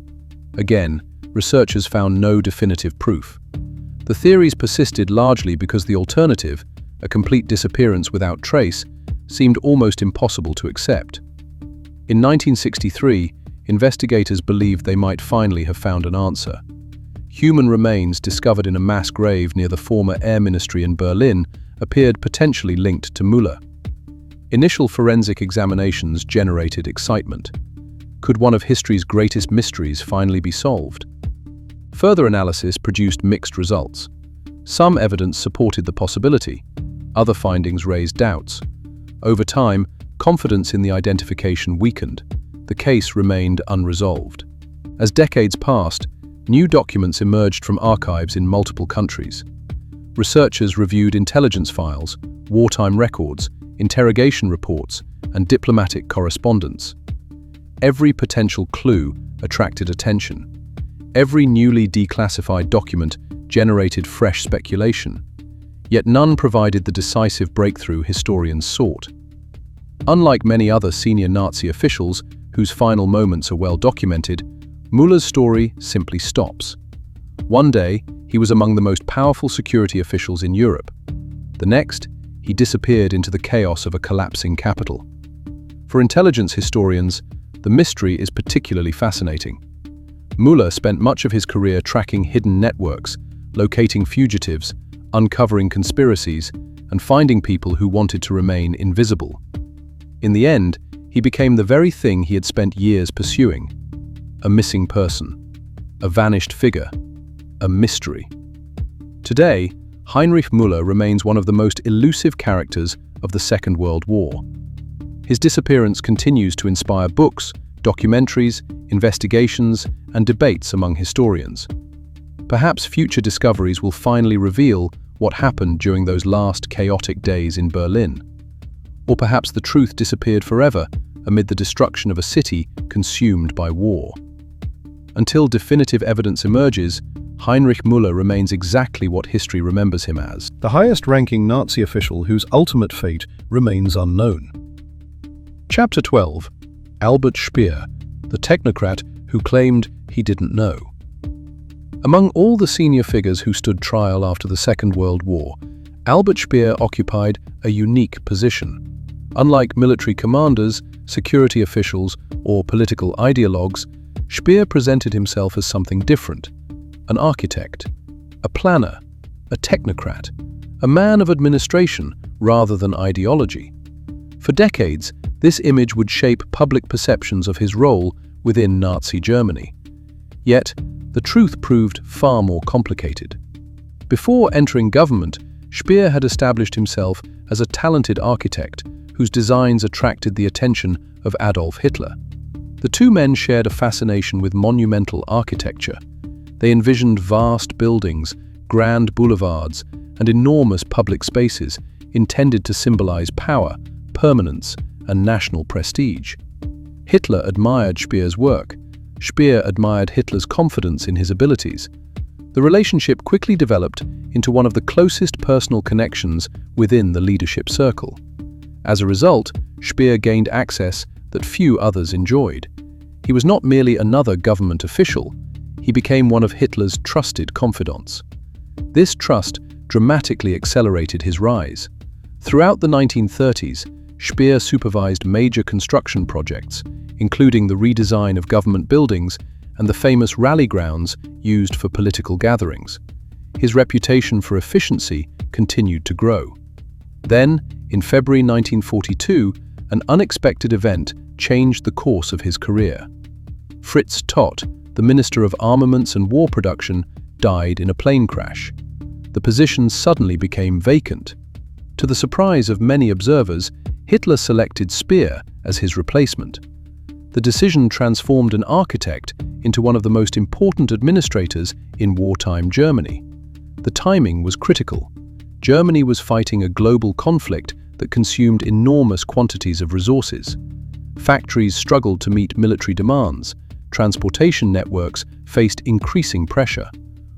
Again, researchers found no definitive proof. The theories persisted largely because the alternative, a complete disappearance without trace, seemed almost impossible to accept. In 1963, investigators believed they might finally have found an answer. Human remains discovered in a mass grave near the former Air Ministry in Berlin appeared potentially linked to Müller. Initial forensic examinations generated excitement. Could one of history's greatest mysteries finally be solved? Further analysis produced mixed results. Some evidence supported the possibility. Other findings raised doubts. Over time, confidence in the identification weakened. The case remained unresolved. As decades passed, new documents emerged from archives in multiple countries. Researchers reviewed intelligence files, wartime records, interrogation reports, and diplomatic correspondence. Every potential clue attracted attention. Every newly declassified document generated fresh speculation. Yet none provided the decisive breakthrough historians sought. Unlike many other senior Nazi officials, whose final moments are well documented, Müller's story simply stops. One day, he was among the most powerful security officials in Europe. The next, he disappeared into the chaos of a collapsing capital. For intelligence historians, the mystery is particularly fascinating. Müller spent much of his career tracking hidden networks, locating fugitives, uncovering conspiracies, and finding people who wanted to remain invisible. In the end, he became the very thing he had spent years pursuing: a missing person, a vanished figure, a mystery. Today, Heinrich Müller remains one of the most elusive characters of the Second World War. His disappearance continues to inspire books, documentaries, investigations, and debates among historians. Perhaps future discoveries will finally reveal what happened during those last chaotic days in Berlin. Or perhaps the truth disappeared forever amid the destruction of a city consumed by war. Until definitive evidence emerges, Heinrich Müller remains exactly what history remembers him as: the highest-ranking Nazi official whose ultimate fate remains unknown. Chapter 12. Albert Speer, the technocrat who claimed he didn't know. Among all the senior figures who stood trial after the Second World War, Albert Speer occupied a unique position. Unlike military commanders, security officials, or political ideologues, Speer presented himself as something different: an architect, a planner, a technocrat, a man of administration rather than ideology. For decades, this image would shape public perceptions of his role within Nazi Germany. Yet, the truth proved far more complicated. Before entering government, Speer had established himself as a talented architect whose designs attracted the attention of Adolf Hitler. The two men shared a fascination with monumental architecture. They envisioned vast buildings, grand boulevards, and enormous public spaces intended to symbolize power, permanence, and national prestige. Hitler admired Speer's work. Speer admired Hitler's confidence in his abilities. The relationship quickly developed into one of the closest personal connections within the leadership circle. As a result, Speer gained access that few others enjoyed. He was not merely another government official, he became one of Hitler's trusted confidants. This trust dramatically accelerated his rise. Throughout the 1930s, Speer supervised major construction projects, including the redesign of government buildings and the famous rally grounds used for political gatherings. His reputation for efficiency continued to grow. Then, in February 1942, an unexpected event changed the course of his career. Fritz Todt, the Minister of Armaments and War Production, died in a plane crash. The position suddenly became vacant. To the surprise of many observers, Hitler selected Speer as his replacement. The decision transformed an architect into one of the most important administrators in wartime Germany. The timing was critical. Germany was fighting a global conflict that consumed enormous quantities of resources. Factories struggled to meet military demands. Transportation networks faced increasing pressure.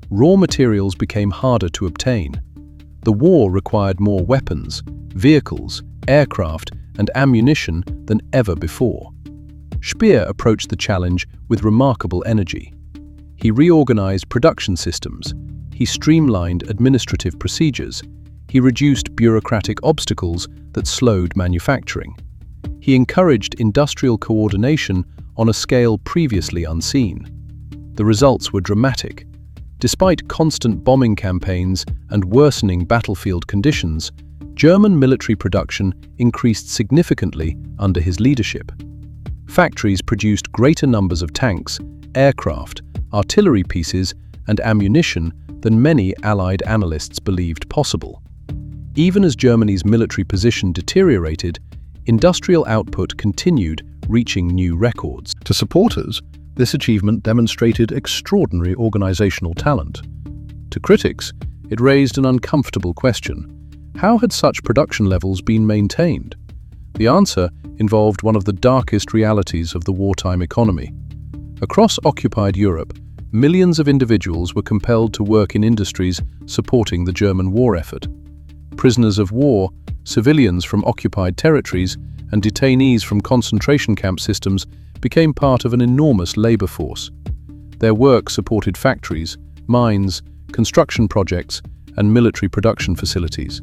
Raw materials became harder to obtain. The war required more weapons, vehicles, aircraft, and ammunition than ever before. Speer approached the challenge with remarkable energy. He reorganized production systems, he streamlined administrative procedures, he reduced bureaucratic obstacles that slowed manufacturing. He encouraged industrial coordination on a scale previously unseen. The results were dramatic. Despite constant bombing campaigns and worsening battlefield conditions, German military production increased significantly under his leadership. Factories produced greater numbers of tanks, aircraft, artillery pieces, and ammunition than many Allied analysts believed possible. Even as Germany's military position deteriorated, industrial output continued, reaching new records. To supporters, this achievement demonstrated extraordinary organizational talent. To critics, it raised an uncomfortable question. How had such production levels been maintained? The answer involved one of the darkest realities of the wartime economy. Across occupied Europe, millions of individuals were compelled to work in industries supporting the German war effort. Prisoners of war, civilians from occupied territories, and detainees from concentration camp systems became part of an enormous labor force. Their work supported factories, mines, construction projects, and military production facilities.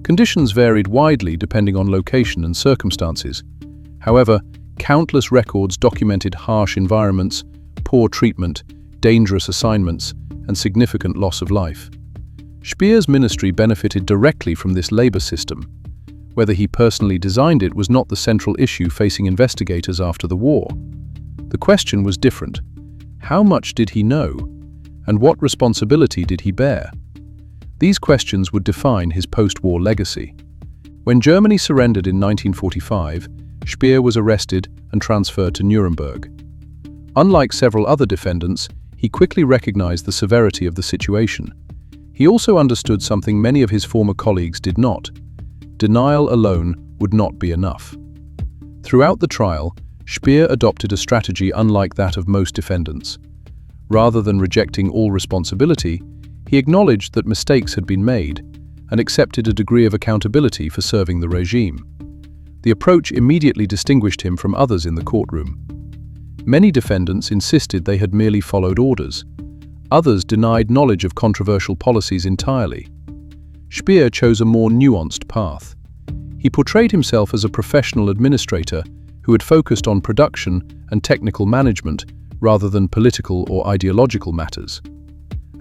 Conditions varied widely depending on location and circumstances. However, countless records documented harsh environments, poor treatment, dangerous assignments, and significant loss of life. Speer's ministry benefited directly from this labor system. Whether he personally designed it was not the central issue facing investigators after the war. The question was different. How much did he know? And what responsibility did he bear? These questions would define his post-war legacy. When Germany surrendered in 1945, Speer was arrested and transferred to Nuremberg. Unlike several other defendants, he quickly recognized the severity of the situation. He also understood something many of his former colleagues did not. Denial alone would not be enough. Throughout the trial, Speer adopted a strategy unlike that of most defendants. Rather than rejecting all responsibility, he acknowledged that mistakes had been made and accepted a degree of accountability for serving the regime. The approach immediately distinguished him from others in the courtroom. Many defendants insisted they had merely followed orders. Others denied knowledge of controversial policies entirely. Speer chose a more nuanced path. He portrayed himself as a professional administrator who had focused on production and technical management rather than political or ideological matters.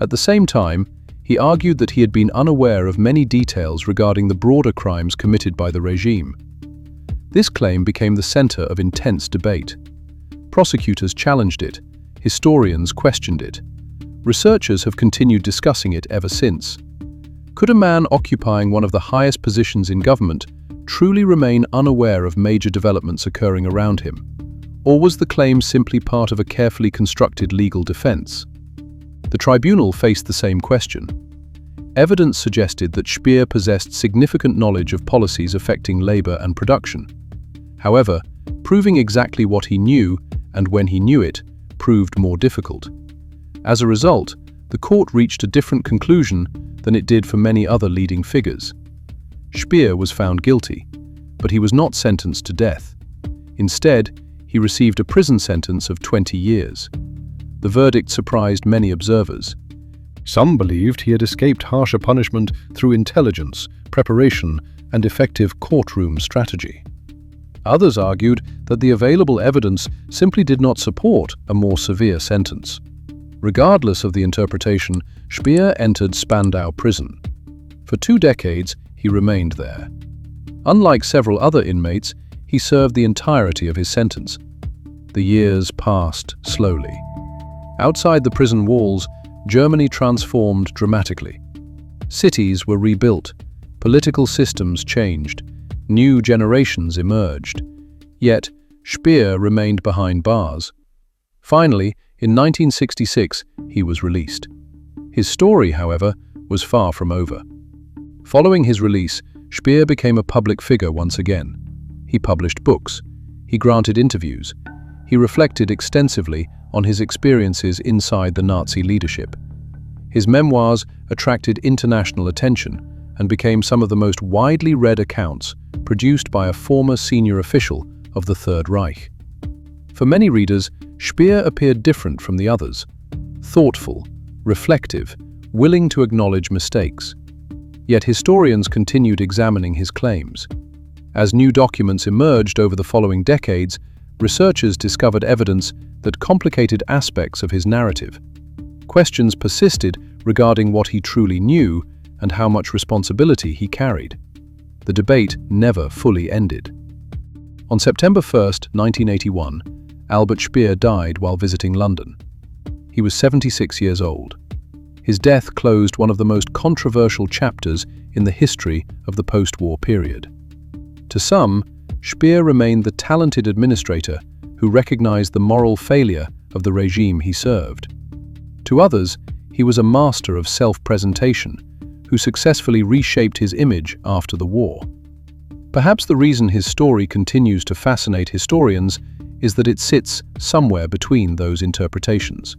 At the same time, he argued that he had been unaware of many details regarding the broader crimes committed by the regime. This claim became the center of intense debate. Prosecutors challenged it, historians questioned it. Researchers have continued discussing it ever since. Could a man occupying one of the highest positions in government truly remain unaware of major developments occurring around him? Or was the claim simply part of a carefully constructed legal defense? The tribunal faced the same question. Evidence suggested that Speer possessed significant knowledge of policies affecting labor and production. However, proving exactly what he knew and when he knew it proved more difficult. As a result, the court reached a different conclusion than it did for many other leading figures. Speer was found guilty, but he was not sentenced to death. Instead, he received a prison sentence of 20 years. The verdict surprised many observers. Some believed he had escaped harsher punishment through intelligence, preparation, and effective courtroom strategy. Others argued that the available evidence simply did not support a more severe sentence. Regardless of the interpretation, Speer entered Spandau prison. For 2 decades, he remained there. Unlike several other inmates, he served the entirety of his sentence. The years passed slowly. Outside the prison walls, Germany transformed dramatically. Cities were rebuilt, political systems changed, new generations emerged. Yet, Speer remained behind bars. Finally, in 1966, he was released. His story, however, was far from over. Following his release, Speer became a public figure once again. He published books. He granted interviews. He reflected extensively on his experiences inside the Nazi leadership. His memoirs attracted international attention and became some of the most widely read accounts produced by a former senior official of the Third Reich. For many readers, Speer appeared different from the others: thoughtful, reflective, willing to acknowledge mistakes. Yet historians continued examining his claims. As new documents emerged over the following decades, researchers discovered evidence that complicated aspects of his narrative. Questions persisted regarding what he truly knew and how much responsibility he carried. The debate never fully ended. On September 1, 1981, Albert Speer died while visiting London. He was 76 years old. His death closed one of the most controversial chapters in the history of the post-war period. To some, Speer remained the talented administrator who recognized the moral failure of the regime he served. To others, he was a master of self-presentation who successfully reshaped his image after the war. Perhaps the reason his story continues to fascinate historians is that it sits somewhere between those interpretations.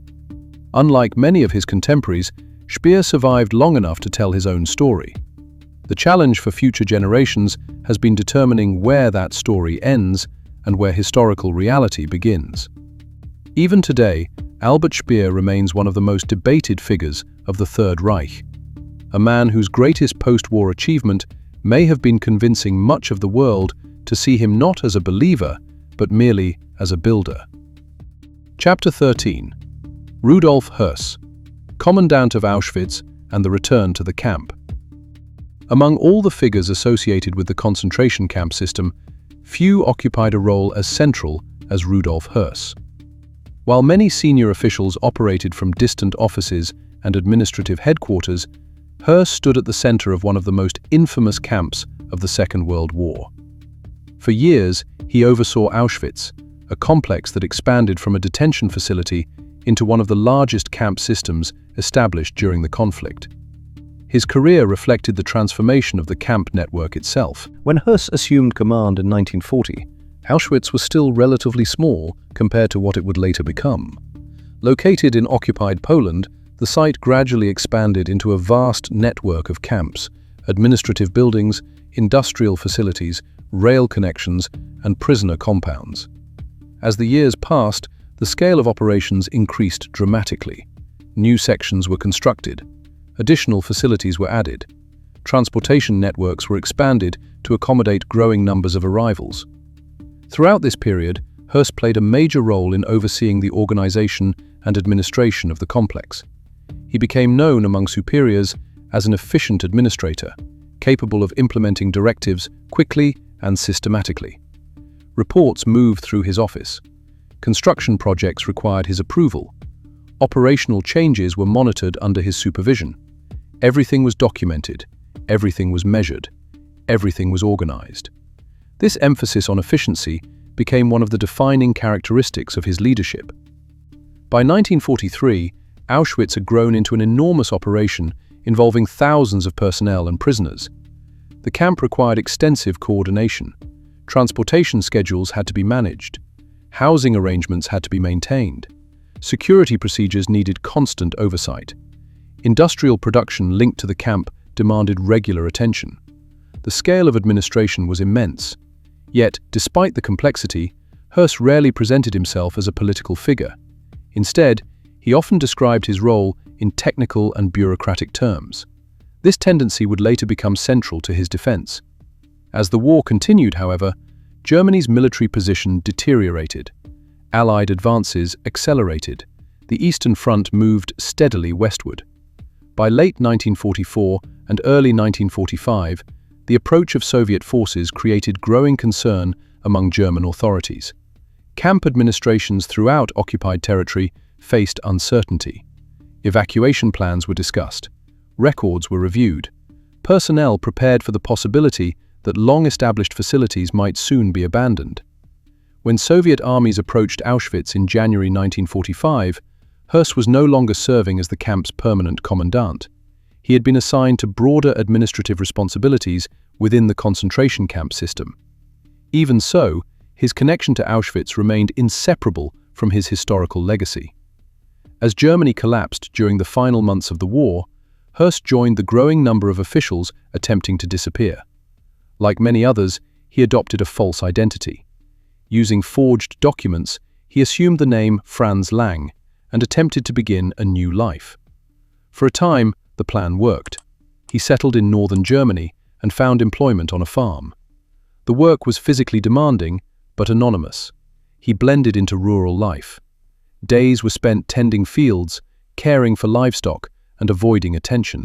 Unlike many of his contemporaries, Speer survived long enough to tell his own story. The challenge for future generations has been determining where that story ends and where historical reality begins. Even today, Albert Speer remains one of the most debated figures of the Third Reich, a man whose greatest post-war achievement may have been convincing much of the world to see him not as a believer, but merely as a builder. Chapter 13. Rudolf Hess, Commandant of Auschwitz and the return to the camp. Among all the figures associated with the concentration camp system, few occupied a role as central as Rudolf Hess. While many senior officials operated from distant offices and administrative headquarters, Hess stood at the center of one of the most infamous camps of the Second World War. For years, he oversaw Auschwitz, a complex that expanded from a detention facility into one of the largest camp systems established during the conflict. His career reflected the transformation of the camp network itself. When Höss assumed command in 1940, Auschwitz was still relatively small compared to what it would later become. Located in occupied Poland, the site gradually expanded into a vast network of camps, administrative buildings, industrial facilities, rail connections, and prisoner compounds. As the years passed, the scale of operations increased dramatically. New sections were constructed. Additional facilities were added. Transportation networks were expanded to accommodate growing numbers of arrivals. Throughout this period, Höss played a major role in overseeing the organization and administration of the complex. He became known among superiors as an efficient administrator, capable of implementing directives quickly and systematically. Reports moved through his office. Construction projects required his approval. Operational changes were monitored under his supervision. Everything was documented, everything was measured, everything was organized. This emphasis on efficiency became one of the defining characteristics of his leadership. By 1943, Auschwitz had grown into an enormous operation involving thousands of personnel and prisoners. The camp required extensive coordination. Transportation schedules had to be managed. Housing arrangements had to be maintained. Security procedures needed constant oversight. Industrial production linked to the camp demanded regular attention. The scale of administration was immense. Yet, despite the complexity, Höss rarely presented himself as a political figure. Instead, he often described his role in technical and bureaucratic terms. This tendency would later become central to his defense. As the war continued, however, Germany's military position deteriorated. Allied advances accelerated. The Eastern Front moved steadily westward. By late 1944 and early 1945, the approach of Soviet forces created growing concern among German authorities. Camp administrations throughout occupied territory faced uncertainty. Evacuation plans were discussed. Records were reviewed. Personnel prepared for the possibility that long-established facilities might soon be abandoned. When Soviet armies approached Auschwitz in January 1945, Höss was no longer serving as the camp's permanent commandant. He had been assigned to broader administrative responsibilities within the concentration camp system. Even so, his connection to Auschwitz remained inseparable from his historical legacy. As Germany collapsed during the final months of the war, Höss joined the growing number of officials attempting to disappear. Like many others, he adopted a false identity. Using forged documents, he assumed the name Franz Lang and attempted to begin a new life. For a time, the plan worked. He settled in northern Germany and found employment on a farm. The work was physically demanding, but anonymous. He blended into rural life. Days were spent tending fields, caring for livestock, and avoiding attention.